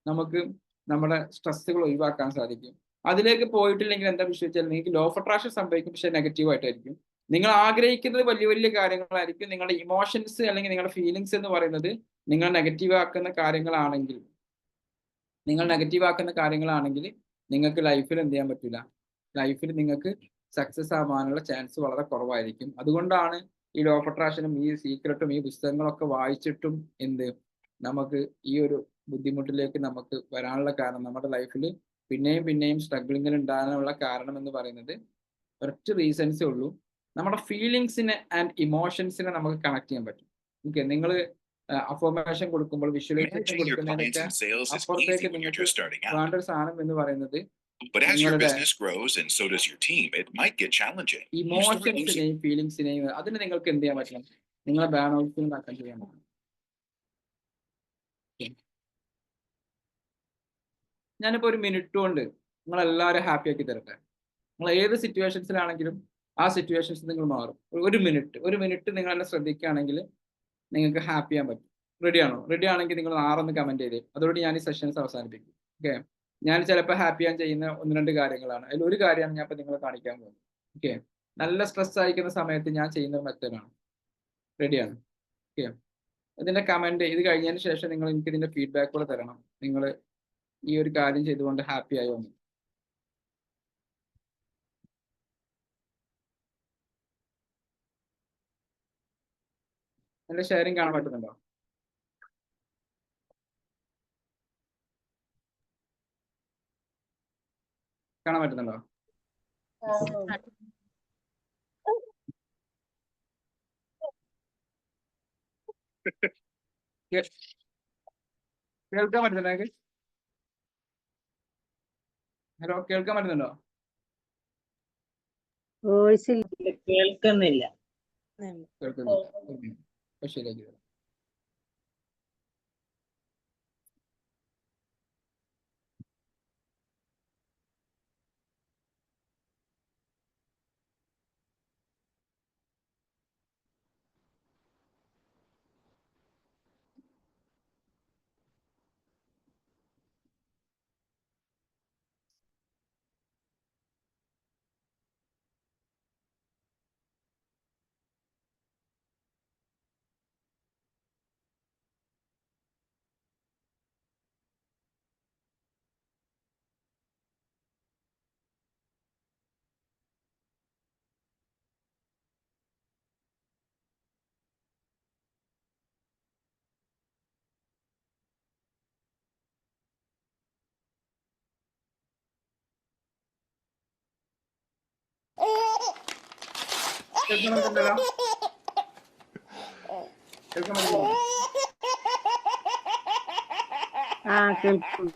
നമുക്ക് നമ്മുടെ സ്ട്രെസ്സുകൾ ഒഴിവാക്കാൻ സാധിക്കും. അതിലേക്ക് പോയിട്ടില്ലെങ്കിൽ എന്താ വിഷയിച്ചാൽ നിങ്ങൾക്ക് ലോ ഓഫ് അട്രാക്ഷൻ സംഭവിക്കും, പക്ഷെ നെഗറ്റീവായിട്ടായിരിക്കും. നിങ്ങൾ ആഗ്രഹിക്കുന്നത് വലിയ വലിയ കാര്യങ്ങളായിരിക്കും. നിങ്ങളുടെ ഇമോഷൻസ് അല്ലെങ്കിൽ നിങ്ങളുടെ ഫീലിങ്സ് എന്ന് പറയുന്നത് നിങ്ങൾ നെഗറ്റീവ് ആക്കുന്ന കാര്യങ്ങളാണെങ്കിൽ നിങ്ങൾക്ക് ലൈഫിൽ എന്ത് ചെയ്യാൻ പറ്റില്ല? ലൈഫിൽ നിങ്ങൾക്ക് സക്സസ് ആവാനുള്ള ചാൻസ് വളരെ കുറവായിരിക്കും. അതുകൊണ്ടാണ് ഈ ലോ ഓഫ് അട്രാക്ഷനും ഈ സീക്രട്ടും ഈ പുസ്തകങ്ങളൊക്കെ വായിച്ചിട്ടും നമുക്ക് ഈ ഒരു ബുദ്ധിമുട്ടിലേക്ക് നമുക്ക് വരാനുള്ള കാരണം, നമ്മുടെ ലൈഫിൽ പിന്നെയും സ്ട്രഗ്ലിങ്ങിൽ ഉണ്ടാകാനുള്ള കാരണം എന്ന് പറയുന്നത് ഒരൊറ്റ റീസൺസേ ഉള്ളൂ. നമ്മുടെ ഫീലിങ്സിനെ ആൻഡ് ഇമോഷൻസിനെ നമുക്ക് കണക്ട് ചെയ്യാൻ പറ്റും. ഓക്കെ, നിങ്ങൾ അഫർമേഷൻ കൊടുക്കുമ്പോൾ, വിഷ്വലൈസേഷൻ കൊടുക്കുന്നതിനൊക്കെ അപ്പുറത്തേക്ക് നിങ്ങൾക്ക് വേണ്ട ഒരു സാധനം എന്ന് പറയുന്നത് ഇമോഷൻസിനെയും ഫീലിങ്സിനെയും അതിന് നിങ്ങൾക്ക് എന്ത് ചെയ്യാൻ പറ്റണം? നിങ്ങളെ ബേൺ ഔട്ട് ഉണ്ടാക്കാൻ ചെയ്യാൻ പറ്റും. ഞാനിപ്പോൾ ഒരു മിനിറ്റ് കൊണ്ട് നിങ്ങളെല്ലാവരും ഹാപ്പി ആക്കി തരട്ടെ. നിങ്ങൾ ഏത് സിറ്റുവേഷൻസിലാണെങ്കിലും ആ സിറ്റുവേഷൻസ് നിങ്ങൾ മാറും. ഒരു മിനിറ്റ് നിങ്ങൾ എന്നെ ശ്രദ്ധിക്കുകയാണെങ്കിൽ നിങ്ങൾക്ക് ഹാപ്പി ചെയ്യാൻ പറ്റും. റെഡിയാണോ? റെഡി ആണെങ്കിൽ നിങ്ങൾ 6 കമന്റ് ചെയ്തേ. അതോടെ ഞാൻ ഈ സെഷൻസ് അവസാനിപ്പിക്കും. ഓക്കെ, ഞാൻ ചിലപ്പോൾ ഹാപ്പി ചെയ്യാൻ ചെയ്യുന്ന 1-2 കാര്യങ്ങളാണ്. അതിൽ ഒരു കാര്യമാണ് ഞാൻ ഇപ്പം നിങ്ങളെ കാണിക്കാൻ പോകുന്നത്. ഓക്കെ, നല്ല സ്ട്രെസ് ആയിരിക്കുന്ന സമയത്ത് ഞാൻ ചെയ്യുന്ന മെത്തേഡാണ്. റെഡിയാണ്? ഓക്കെ, ഇതിന്റെ കമന്റ് ഇത് കഴിഞ്ഞതിന് ശേഷം നിങ്ങൾ എനിക്ക് ഇതിന്റെ ഫീഡ്ബാക്ക് കൂടെ തരണം. നിങ്ങൾ ഈ ഒരു കാര്യം ചെയ്തുകൊണ്ട് ഹാപ്പി ആയോ എന്ന്. എന്റെ ഷെയറിങ് കാണാൻ പറ്റുന്നുണ്ടോ? കാണാൻ പറ്റുന്നുണ്ടോ? കേൾക്കാൻ പറ്റുന്നുണ്ടോ? ഹലോ, കേൾക്കാൻ പറ്റുന്നുണ്ടോ? കേൾക്കുന്നില്ല. ശരിയാക്കി തരാം. കേൾക്കാൻ പറ്റുന്നുണ്ടല്ലോ? കേൾക്കാൻ പറ്റുന്നുണ്ടോ? ആ കേൾക്കും.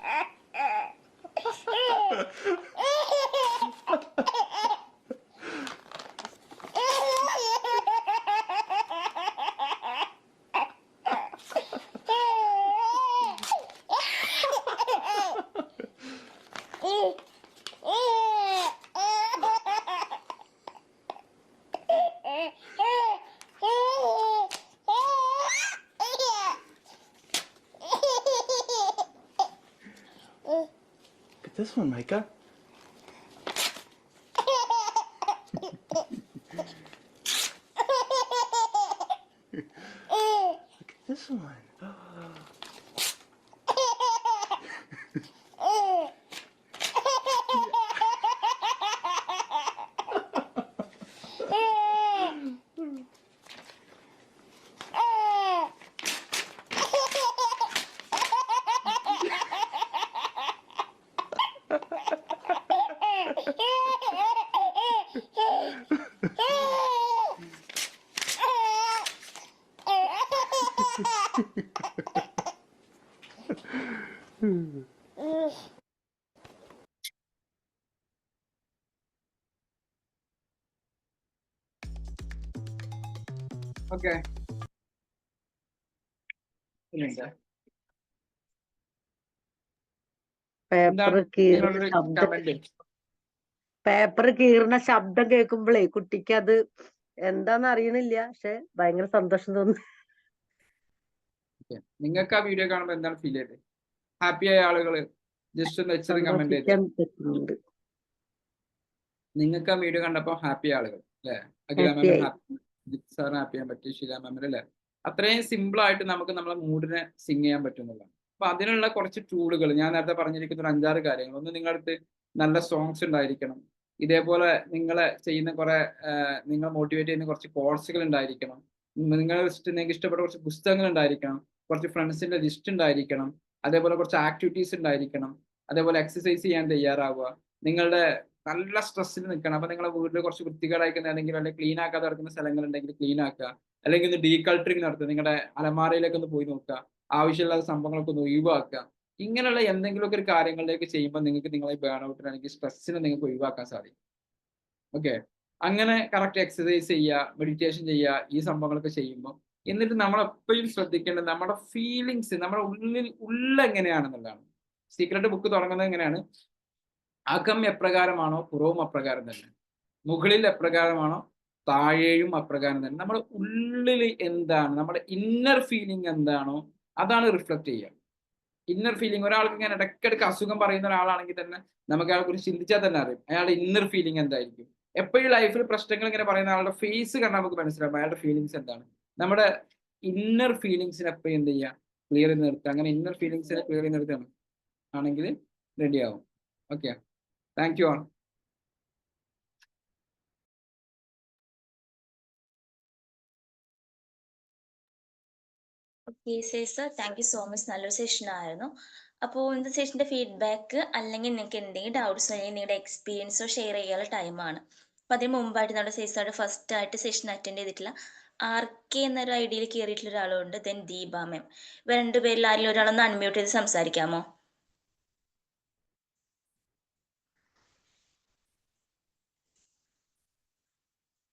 Get this one, Micah. Look at this one. Okay. Paper കീറുന്ന ശബ്ദം പേപ്പർ കീറുന്ന ശബ്ദം കേൾക്കുമ്പോഴേ കുട്ടിക്ക് അത് എന്താന്ന് അറിയണില്ല, പക്ഷെ ഭയങ്കര സന്തോഷം തോന്നുന്നു. നിങ്ങൾക്ക് ആ വീഡിയോ കാണുമ്പോൾ എന്താണ് ഫീൽ ചെയ്തത്? ഹാപ്പി ആയ ആളുകൾ ജസ്റ്റ് ഒന്ന് വെച്ചത് കമന്റ് ചെയ്ത്. സന്തോഷിക്കാൻ പറ്റുന്നുണ്ട്. നിങ്ങൾക്ക് ആ വീഡിയോ കണ്ടപ്പോൾ ഹാപ്പി ആളുകൾ അല്ലെ? അഖില മാമിന് ഹാപ്പി, സാറിന് ഹാപ്പി ചെയ്യാൻ പറ്റി, ഷീല മാമിന് അല്ലെ? അത്രയും സിമ്പിൾ ആയിട്ട് നമുക്ക് നമ്മളെ മൂഡിനെ സിങ് ചെയ്യാൻ പറ്റുന്നതാണ്. അപ്പൊ അതിനുള്ള കുറച്ച് ടൂളുകൾ ഞാൻ നേരത്തെ പറഞ്ഞിരിക്കുന്ന ഒരു 5-6 കാര്യങ്ങൾ. ഒന്ന്, നിങ്ങളുടെ അടുത്ത് നല്ല സോങ്സ് ഉണ്ടായിരിക്കണം. ഇതേപോലെ നിങ്ങളെ ചെയ്യുന്ന കുറെ നിങ്ങൾ മോട്ടിവേറ്റ് ചെയ്യുന്ന കുറച്ച് കോഴ്സുകൾ ഉണ്ടായിരിക്കണം. നിങ്ങൾക്ക് ഇഷ്ടപ്പെട്ട കുറച്ച് പുസ്തകങ്ങൾ ഉണ്ടായിരിക്കണം. കുറച്ച് ഫ്രണ്ട്സിന്റെ ലിസ്റ്റ് ഉണ്ടായിരിക്കണം. അതേപോലെ കുറച്ച് ആക്ടിവിറ്റീസ് ഉണ്ടായിരിക്കണം. അതേപോലെ എക്സസൈസ് ചെയ്യാൻ തയ്യാറാവുക. നിങ്ങളുടെ നല്ല സ്ട്രെസ്സിൽ നിൽക്കണം. അപ്പൊ നിങ്ങളെ വീട്ടിൽ കുറച്ച് വൃത്തികേടായിരിക്കുന്ന അല്ലെങ്കിൽ ക്ലീൻ ആക്കാതെ കിടക്കുന്ന സ്ഥലങ്ങൾ ഉണ്ടെങ്കിൽ ക്ലീൻ ആക്കുക. അല്ലെങ്കിൽ ഒന്ന് ഡീകൾട്ടറിങ് നടത്തുക. നിങ്ങളുടെ അലമാരയിലേക്ക് ഒന്ന് പോയി നോക്കുക. ആവശ്യമില്ലാത്ത സംഭവങ്ങളൊക്കെ ഒന്ന് ഒഴിവാക്കുക. ഇങ്ങനെയുള്ള എന്തെങ്കിലുമൊക്കെ ഒരു കാര്യങ്ങളിലേക്ക് ചെയ്യുമ്പോൾ നിങ്ങൾക്ക് നിങ്ങളെ ബേൺ ഔട്ടിന് അല്ലെങ്കിൽ സ്ട്രെസ്സിനെ നിങ്ങൾക്ക് ഒഴിവാക്കാൻ സാധിക്കും. ഓക്കെ, അങ്ങനെ കറക്റ്റ് എക്സസൈസ് ചെയ്യുക, മെഡിറ്റേഷൻ ചെയ്യുക, ഈ സംഭവങ്ങളൊക്കെ ചെയ്യുമ്പോൾ എന്നിട്ട് നമ്മൾ എപ്പോഴും ശ്രദ്ധിക്കേണ്ടത് നമ്മുടെ ഫീലിങ്സ്, നമ്മുടെ ഉള്ളെങ്ങനെയാണെന്നുള്ളതാണ്. സീക്രട്ട് ബുക്ക് തുടങ്ങുന്നത് എങ്ങനെയാണ്? അകം എപ്രകാരമാണോ പുറവും അപ്രകാരം തന്നെ, മുകളിൽ എപ്രകാരമാണോ താഴെയും അപ്രകാരം തന്നെ. നമ്മുടെ ഉള്ളിൽ എന്താണ്, നമ്മുടെ ഇന്നർ ഫീലിംഗ് എന്താണോ അതാണ് റിഫ്ലക്ട് ചെയ്യുക. ഇന്നർ ഫീലിംഗ്, ഒരാൾക്ക് ഇങ്ങനെ ഇടയ്ക്കിടയ്ക്ക് അസുഖം പറയുന്ന ഒരാളാണെങ്കിൽ തന്നെ നമുക്ക് അയാളെ കുറിച്ച് ചിന്തിച്ചാൽ തന്നെ അറിയും അയാളുടെ ഇന്നർ ഫീലിംഗ് എന്തായിരിക്കും. എപ്പോഴും ലൈഫിൽ പ്രശ്നങ്ങൾ ഇങ്ങനെ പറയുന്ന ആളുടെ ഫേസ് കണ്ടാൽ നമുക്ക് മനസ്സിലാവും അയാളുടെ ഫീലിങ്സ് എന്താണ്. നമ്മുടെ ഇന്നർ ഫീലിങ്സിനെ എപ്പോഴും എന്ത് ചെയ്യുക, ക്ലിയർ ചെയ്ത് നിർത്തുക. അങ്ങനെ ഇന്നർ ഫീലിങ്സിനെ ക്ലിയർ ചെയ്ത് നിർത്തുകയാണ് ആണെങ്കിൽ റെഡി ആവും. Okay, thank you all. Okay sir, thank you so much. നല്ലൊരു സെഷൻ ആയിരുന്നു. അപ്പോൾ ഇന്നത്തെ സെഷൻ്റെ ഫീഡ്ബാക്ക് അല്ലെങ്കിൽ നിങ്ങൾക്ക് എന്തെങ്കിലും ഡൗട്ട്സ് അല്ലെങ്കിൽ നിങ്ങളുടെ എക്സ്പീരിയൻസോ ഷെയർ ചെയ്യാനുള്ള ടൈമാണ്. അപ്പോൾ അതിന് മുമ്പായിട്ട് നമ്മുടെ സേസാറ് ഫസ്റ്റ് ആയിട്ട് സെഷൻ അറ്റൻഡ് ചെയ്തിട്ടില്ല RK എന്നൊരു ഐഡിയിൽ കയറിയിട്ടുള്ള ഒരാളുണ്ട്. ദെൻ ദീപ മാം. ഇവ രണ്ടുപേരിൽ ആരെങ്കിലും ഒരാളൊന്ന് അൺമ്യൂട്ട് ചെയ്ത് സംസാരിക്കാമോ?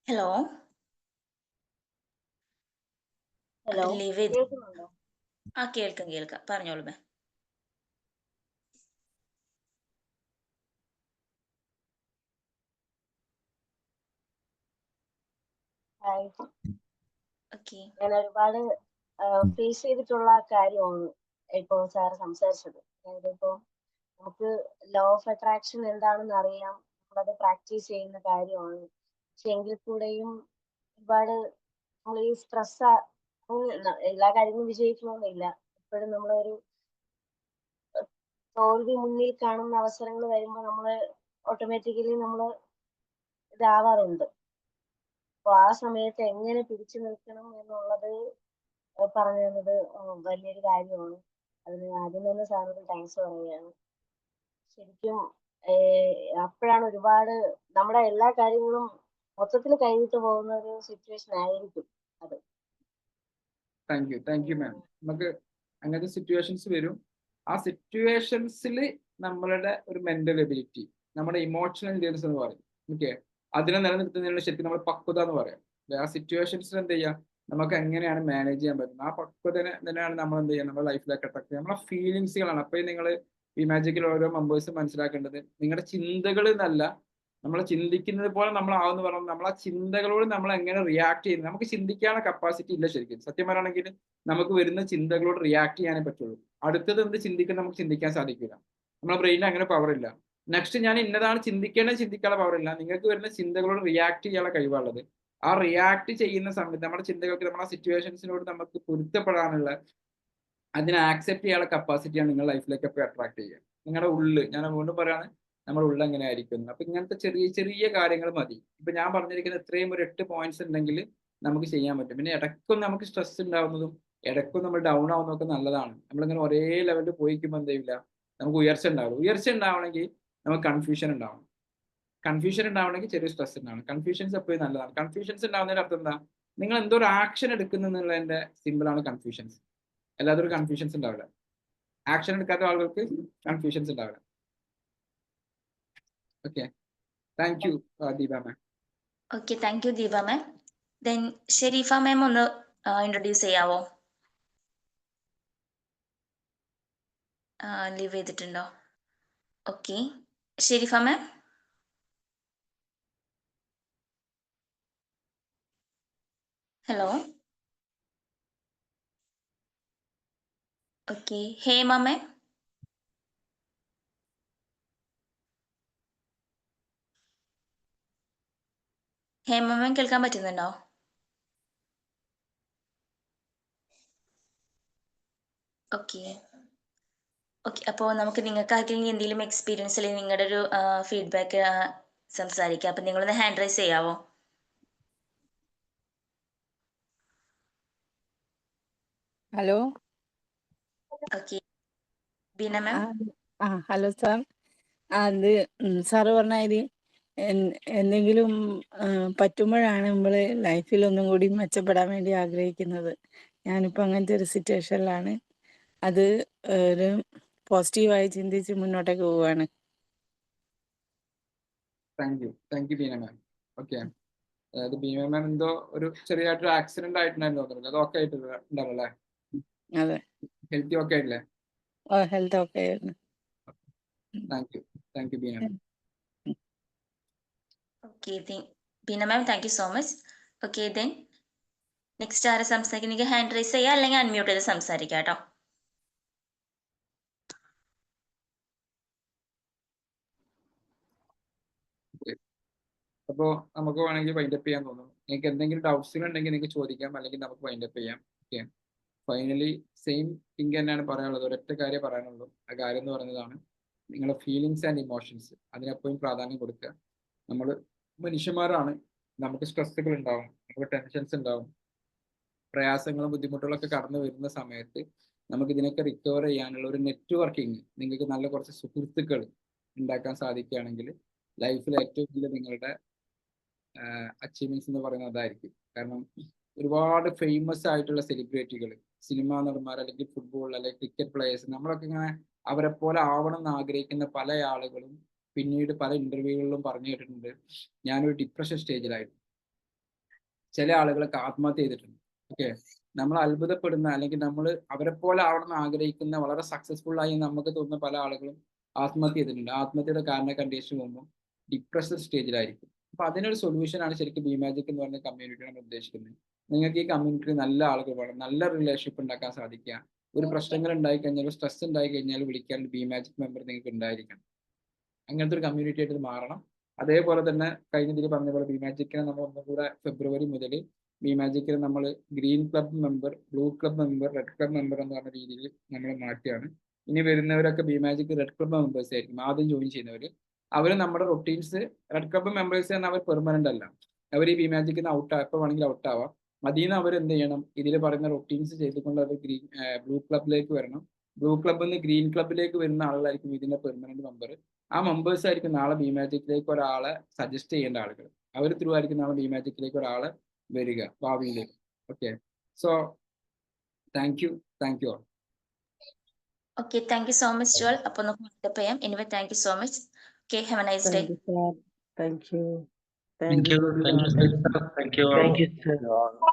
ഹലോ ഹലോ, ലീവ് ചെയ്ത്. കേൾക്കുന്നുണ്ടോ? കേൾക്കാം, പറഞ്ഞോളൂ മാം. ഓക്കെ, ഞാൻ ഒരുപാട് ഫേസ് ചെയ്തിട്ടുള്ള കാര്യമാണ് ഇപ്പോൾ സാർ സംസാരിച്ചത്. അതായത് ഇപ്പോൾ നമുക്ക് ലോ ഓഫ് അട്രാക്ഷൻ എന്താണെന്ന് അറിയാം, നമ്മളത് പ്രാക്ടീസ് ചെയ്യുന്ന കാര്യമാണ്. പക്ഷെ എങ്കിൽ കൂടെയും ഒരുപാട് നമ്മൾ ഈ സ്ട്രെസ്, എല്ലാ കാര്യങ്ങളും വിജയിക്കണമെന്നില്ല. എപ്പോഴും നമ്മളൊരു തോൽവി മുന്നിൽ കാണുന്ന അവസരങ്ങൾ വരുമ്പോൾ നമ്മൾ ഓട്ടോമാറ്റിക്കലി നമ്മൾ ഇതാവാറുണ്ട്. അപ്പോൾ ആ സമയത്ത് എങ്ങനെ പിടിച്ചു നിൽക്കണം എന്നുള്ളത് പറഞ്ഞു തന്നത് വലിയൊരു കാര്യമാണ്. അതിന് ആദ്യം തന്നെ സാറിന് താങ്ക്സ് പറയുകയാണ്. ശരിക്കും അപ്പോഴാണ് ഒരുപാട് നമ്മുടെ എല്ലാ കാര്യങ്ങളും മൊത്തത്തിൽ കൈവിട്ട് പോകുന്ന ഒരു സിറ്റുവേഷൻ ആയിരിക്കും അത്. Thank you ma'am. നമുക്ക് അങ്ങനത്തെ സിറ്റുവേഷൻസ് വരും. ആ സിറ്റുവേഷൻസിൽ നമ്മളുടെ ഒരു മെന്റൽ എബിലിറ്റി, നമ്മുടെ ഇമോഷണൽ ഇന്റലിജൻസ് എന്ന് പറയും. ഓക്കെ, അതിനെ നിലനിർത്തുന്നതിനുള്ള ശരിക്കും നമ്മൾ പക്വത എന്ന് പറയാം. ആ സിറ്റുവേഷൻസിൽ എന്ത് ചെയ്യാം, നമുക്ക് എങ്ങനെയാണ് മാനേജ് ചെയ്യാൻ പറ്റുന്നത്, ആ പക്വത തന്നെയാണ് നമ്മൾ എന്ത് ചെയ്യുക നമ്മുടെ ലൈഫിലേക്ക് അട്രാക്ട് ചെയ്യുക. നമ്മളെ ഫീലിങ്സുകളാണ്. അപ്പോൾ നിങ്ങൾ ഈ മാജിക്കിൽ ഓരോ മെമ്പേഴ്സും മനസ്സിലാക്കേണ്ടത് നിങ്ങളുടെ ചിന്തകൾ എന്നല്ല, നമ്മൾ ചിന്തിക്കുന്നത് പോലെ നമ്മളാവുന്ന പറഞ്ഞാൽ നമ്മൾ ആ ചിന്തകളോട് നമ്മൾ എങ്ങനെ റിയാക്ട് ചെയ്യുന്നത്. നമുക്ക് ചിന്തിക്കാനുള്ള കപ്പാസിറ്റി ഇല്ല ശരിക്കും. സത്യം പറയുകയാണെങ്കിൽ നമുക്ക് വരുന്ന ചിന്തകളോട് റിയാക്ട് ചെയ്യാനേ പറ്റുള്ളൂ. അടുത്തത് എന്ത് ചിന്തിക്കണം നമുക്ക് ചിന്തിക്കാൻ സാധിക്കില്ല. നമ്മുടെ ബ്രെയിനിൽ അങ്ങനെ പവർ ഇല്ല. നെക്സ്റ്റ് ഞാൻ ഇന്നതാണ് ചിന്തിക്കേണ്ടത് ചിന്തിക്കാനുള്ള പവർ ഇല്ല. നിങ്ങൾക്ക് വരുന്ന ചിന്തകളോട് റിയാക്ട് ചെയ്യാനുള്ള കഴിവുള്ളത്. ആ റിയാക്ട് ചെയ്യുന്ന സമയത്ത് നമ്മുടെ ചിന്തകൾക്ക് നമ്മുടെ സിറ്റുവേഷൻസിനോട് നമുക്ക് പൊരുത്തപ്പെടാനുള്ള, അതിനെ ആക്സെപ്റ്റ് ചെയ്യാനുള്ള കപ്പാസിറ്റിയാണ് നിങ്ങൾ ലൈഫിലേക്ക് എപ്പോഴും അട്രാക്ട് ചെയ്യുക. നിങ്ങളുടെ ഉള്ളിൽ, ഞാൻ വീണ്ടും പറയാണ്, നമ്മുടെ ഉള്ളിൽ എങ്ങനെ ആയിരിക്കും. അപ്പൊ ഇങ്ങനത്തെ ചെറിയ ചെറിയ കാര്യങ്ങൾ മതി. ഇപ്പൊ ഞാൻ പറഞ്ഞിരിക്കുന്ന ഇത്രയും ഒരു 8 പോയിന്റ്സ് ഉണ്ടെങ്കിൽ നമുക്ക് ചെയ്യാൻ പറ്റും. പിന്നെ ഇടയ്ക്കും നമുക്ക് സ്ട്രെസ് ഉണ്ടാവുന്നതും ഇടയ്ക്കും നമ്മൾ ഡൗൺ ആവുന്നതൊക്കെ നല്ലതാണ്. നമ്മളിങ്ങനെ ഒരേ ലെവലിൽ പോയിക്കുമ്പോൾ എന്ത് ചെയ്യില്ല, നമുക്ക് ഉയർച്ച ഉണ്ടാവും. ഉയർച്ച ഉണ്ടാവണമെങ്കിൽ നമുക്ക് കൺഫ്യൂഷൻ ഉണ്ടാവണം. കൺഫ്യൂഷൻ ഉണ്ടാവണമെങ്കിൽ ചെറിയ സ്ട്രെസ് ഉണ്ടാവണം. കൺഫ്യൂഷൻസ് എപ്പോഴും നല്ലതാണ്. കൺഫ്യൂഷൻസ് ഉണ്ടാവുന്നതിന്റെ അർത്ഥം എന്താ, നിങ്ങൾ എന്തോ ഒരു ആക്ഷൻ എടുക്കുന്നുള്ളതിന്റെ സിമ്പിളാണ് കൺഫ്യൂഷൻസ്. അല്ലാതെ ഒരു കൺഫ്യൂഷൻസ് ഉണ്ടാവില്ല. ആക്ഷൻ എടുക്കാത്ത ആളുകൾക്ക് കൺഫ്യൂഷൻസ് ഉണ്ടാവില്ല. Okay, thank you Deepa ma'am. Okay, thank you Deepa ma'am. Then Sherifa ma'am ഒന്ന് ഇൻട്രൊഡ്യൂസ് ചെയ്യാവോ? ലീവ് ചെയ്തിട്ടുണ്ടോ? Okay, Sherifa ma'am. Hello. Okay, Hema ma'am. Hema ma'am കേൾക്കാൻ പറ്റുന്നുണ്ടോ? ഓക്കെ ഓക്കെ, അപ്പോൾ നമുക്ക് നിങ്ങൾക്ക് ആർക്കെങ്കിലും എന്തെങ്കിലും എക്സ്പീരിയൻസ് അല്ലെങ്കിൽ നിങ്ങളുടെ ഒരു ഫീഡ്ബാക്ക് സംസാരിക്കാം. അപ്പം നിങ്ങളൊന്ന് ഹാൻഡ് റൈസ് ചെയ്യാവോ? Hello. Okay, Beena ma'am. Hello sir. അത് സാറ് പറഞ്ഞാൽ എന്തെങ്കിലും പറ്റുമ്പോഴാണ് നമ്മൾ ലൈഫിൽ ഒന്നും കൂടി മെച്ചപ്പെടാൻ വേണ്ടി ആഗ്രഹിക്കുന്നത്. ഞാനിപ്പോൾ അങ്ങനത്തെ ഒരു സിറ്റുവേഷനിലാണ്. അത് ഒരു പോസിറ്റീവായി ചിന്തിച്ച് മുന്നോട്ടേക്ക് പോവുകയാണ്. Thank you Beena ma'am. Okay, അതായത് ബീന മാം എന്തോ ഒരു ചെറിയായിട്ടൊരു ആക്സിഡന്റ് ആയിട്ടുണ്ടായിരുന്നു തോന്നുന്നത്. അത് ഓക്കെ ആയിട്ടുണ്ടല്ലേ? അതെ, ഹെൽത്തി ഓക്കെ ആയില്ലേ? ഹെൽത്ത് ഓക്കെ ആയിരുന്നു. Thank you Beena ma'am. Okay, Beena ma'am thank you so much. Okay, then next ആരെ സംസാരിക്കുന്നത് ഹാൻഡ് റൈസ് ചെയ്യുക അല്ലെങ്കിൽ അൺമ്യൂട്ട് ചെയ്ത് സംസാരിക്കാം കേട്ടോ. അപ്പോൾ നമുക്ക് വേണമെങ്കിൽ വൈൻഡപ്പ് ചെയ്യാൻ തോന്നുന്നു. നിങ്ങൾക്ക് എന്തെങ്കിലും ഡൗട്ട്സുകൾ ഉണ്ടെങ്കിൽ നിങ്ങൾക്ക് ചോദിക്കാം, അല്ലെങ്കിൽ നമുക്ക് വൈൻഡപ്പ് ചെയ്യാം. ഓക്കെ, ഫൈനലി സെയിം തിങ് തന്നെയാണ് പറയാനുള്ളത്. ഒരൊറ്റ കാര്യം പറയാനുള്ളൂ. ആ കാര്യം എന്ന് പറയുന്നതാണ് നിങ്ങളുടെ ഫീലിങ്സ് ആൻഡ് ഇമോഷൻസ്. അതിനെപ്പോഴും പ്രാധാന്യം കൊടുക്കുക. നമ്മൾ മനുഷ്യന്മാരാണ്, നമുക്ക് സ്ട്രെസ്സുകൾ ഉണ്ടാവും, നമുക്ക് ടെൻഷൻസ് ഉണ്ടാവും, പ്രയാസങ്ങളും ബുദ്ധിമുട്ടുകളൊക്കെ കടന്നു വരുന്ന സമയത്ത് നമുക്ക് ഇതിനൊക്കെ റിക്കവർ ചെയ്യാനുള്ള ഒരു നെറ്റ്വർക്കിംഗ്, നിങ്ങൾക്ക് നല്ല കുറച്ച് സുഹൃത്തുക്കൾ ഉണ്ടാക്കാൻ സാധിക്കുകയാണെങ്കിൽ ലൈഫിൽ ഏറ്റവും വലിയ നിങ്ങളുടെ അച്ചീവ്മെന്റ്സ് എന്ന് പറയുന്നത് അതായിരിക്കും. കാരണം ഒരുപാട് ഫേമസ് ആയിട്ടുള്ള സെലിബ്രിറ്റികൾ, സിനിമാ നടന്മാർ, അല്ലെങ്കിൽ ഫുട്ബോൾ അല്ലെങ്കിൽ ക്രിക്കറ്റ് പ്ലേയേഴ്സ്, നമ്മളൊക്കെ ഇങ്ങനെ അവരെ പോലെ ആവണം എന്ന് ആഗ്രഹിക്കുന്ന പല ആളുകളും പിന്നീട് പല ഇന്റർവ്യൂകളിലും പറഞ്ഞു കേട്ടിട്ടുണ്ട്, ഞാനൊരു ഡിപ്രഷൻ സ്റ്റേജിലായിരുന്നു. ചില ആളുകളൊക്കെ ആത്മഹത്യ ചെയ്തിട്ടുണ്ട്. ഓക്കെ, നമ്മൾ അത്ഭുതപ്പെടുന്ന അല്ലെങ്കിൽ നമ്മൾ അവരെ പോലെ ആവണം എന്ന് ആഗ്രഹിക്കുന്ന വളരെ സക്സസ്ഫുൾ ആയി നമുക്ക് തോന്നുന്ന പല ആളുകളും ആത്മഹത്യ ചെയ്തിട്ടുണ്ട്. ആത്മഹത്യയുടെ കാരണം കണ്ടീഷൻ പോകുമ്പോൾ ഡിപ്രഷൻ സ്റ്റേജിലായിരിക്കും. അപ്പൊ അതിനൊരു സൊല്യൂഷനാണ് ശരിക്കും ബി മാജിക് എന്ന് പറഞ്ഞ കമ്മ്യൂണിറ്റി നമ്മൾ ഉദ്ദേശിക്കുന്നത്. നിങ്ങൾക്ക് ഈ കമ്മ്യൂണിറ്റിയിൽ നല്ല ആളുകൾ വേണം, നല്ല റിലേഷൻഷിപ്പ് ഉണ്ടാക്കാൻ സാധിക്കുക. ഒരു പ്രശ്നങ്ങൾ ഉണ്ടായി കഴിഞ്ഞാൽ, സ്ട്രെസ് ഉണ്ടായി കഴിഞ്ഞാൽ വിളിക്കാൻ ബി മാജിക് മെമ്പർ നിങ്ങൾക്ക് ഉണ്ടായിരിക്കണം. അങ്ങനത്തെ ഒരു കമ്മ്യൂണിറ്റി ആയിട്ട് ഇത് മാറണം. അതേപോലെ തന്നെ കഴിഞ്ഞ ഇതിൽ പറഞ്ഞ പോലെ ബി മാജിക്കിനെ നമ്മൾ ഒന്നും കൂടെ ഫെബ്രുവരി മുതൽ ബി മാജിക്കിനെ നമ്മൾ green club member, blue club member, red club member എന്ന് പറഞ്ഞ രീതിയിൽ നമ്മൾ മാറ്റിയാണ്. ഇനി വരുന്നവരൊക്കെ B magic red club members ആയിരിക്കും ആദ്യം ജോയിൻ ചെയ്യുന്നവർ. അവർ നമ്മുടെ റൊട്ടീൻസ്, റെഡ് ക്ലബ് മെമ്പേഴ്സ് തന്നെ അവർ പെർമനന്റ് അല്ല, അവർ ഈ ബി മാജിക്കിന് എപ്പോൾ വേണമെങ്കിൽ ഔട്ട് ആവാം. അതിൽ നിന്ന് അവർ എന്ത് ചെയ്യണം, ഇതിൽ പറയുന്ന റൊട്ടീൻസ് ചെയ്തുകൊണ്ട് അവർ ബ്ലൂ ക്ലബിലേക്ക് വരണം. ബ്ലൂ ക്ലബിൽ നിന്ന് ഗ്രീൻ ക്ലബിലേക്ക് വരുന്ന ആളുകളായിരിക്കും ഇതിന്റെ പെർമനന്റ് മെമ്പർ. ആ മെമ്പേഴ്സ് ആയിരിക്കും നാളെ ബി മാജിക്കിലേക്ക് ഒരാളെ സജസ്റ്റ് ചെയ്യേണ്ട ആളുകൾ. അവർ ത്രൂ ആയിരിക്കും നാളെ ബി മാജിക്കിലേക്ക് ഒരാളെ വരിക ഭാവിയിലേക്ക്. Okay, so thank you all. Okay, thank you so much ജോൾ. അപ്പോൾ നമുക്ക് വൈൻഡപ്പ് ചെയ്യാം. Anyway thank you so much. Okay, have a nice day. Thank you sir. Thank you. Thank you. Thank you, sir. Thank you all. Thank you, sir.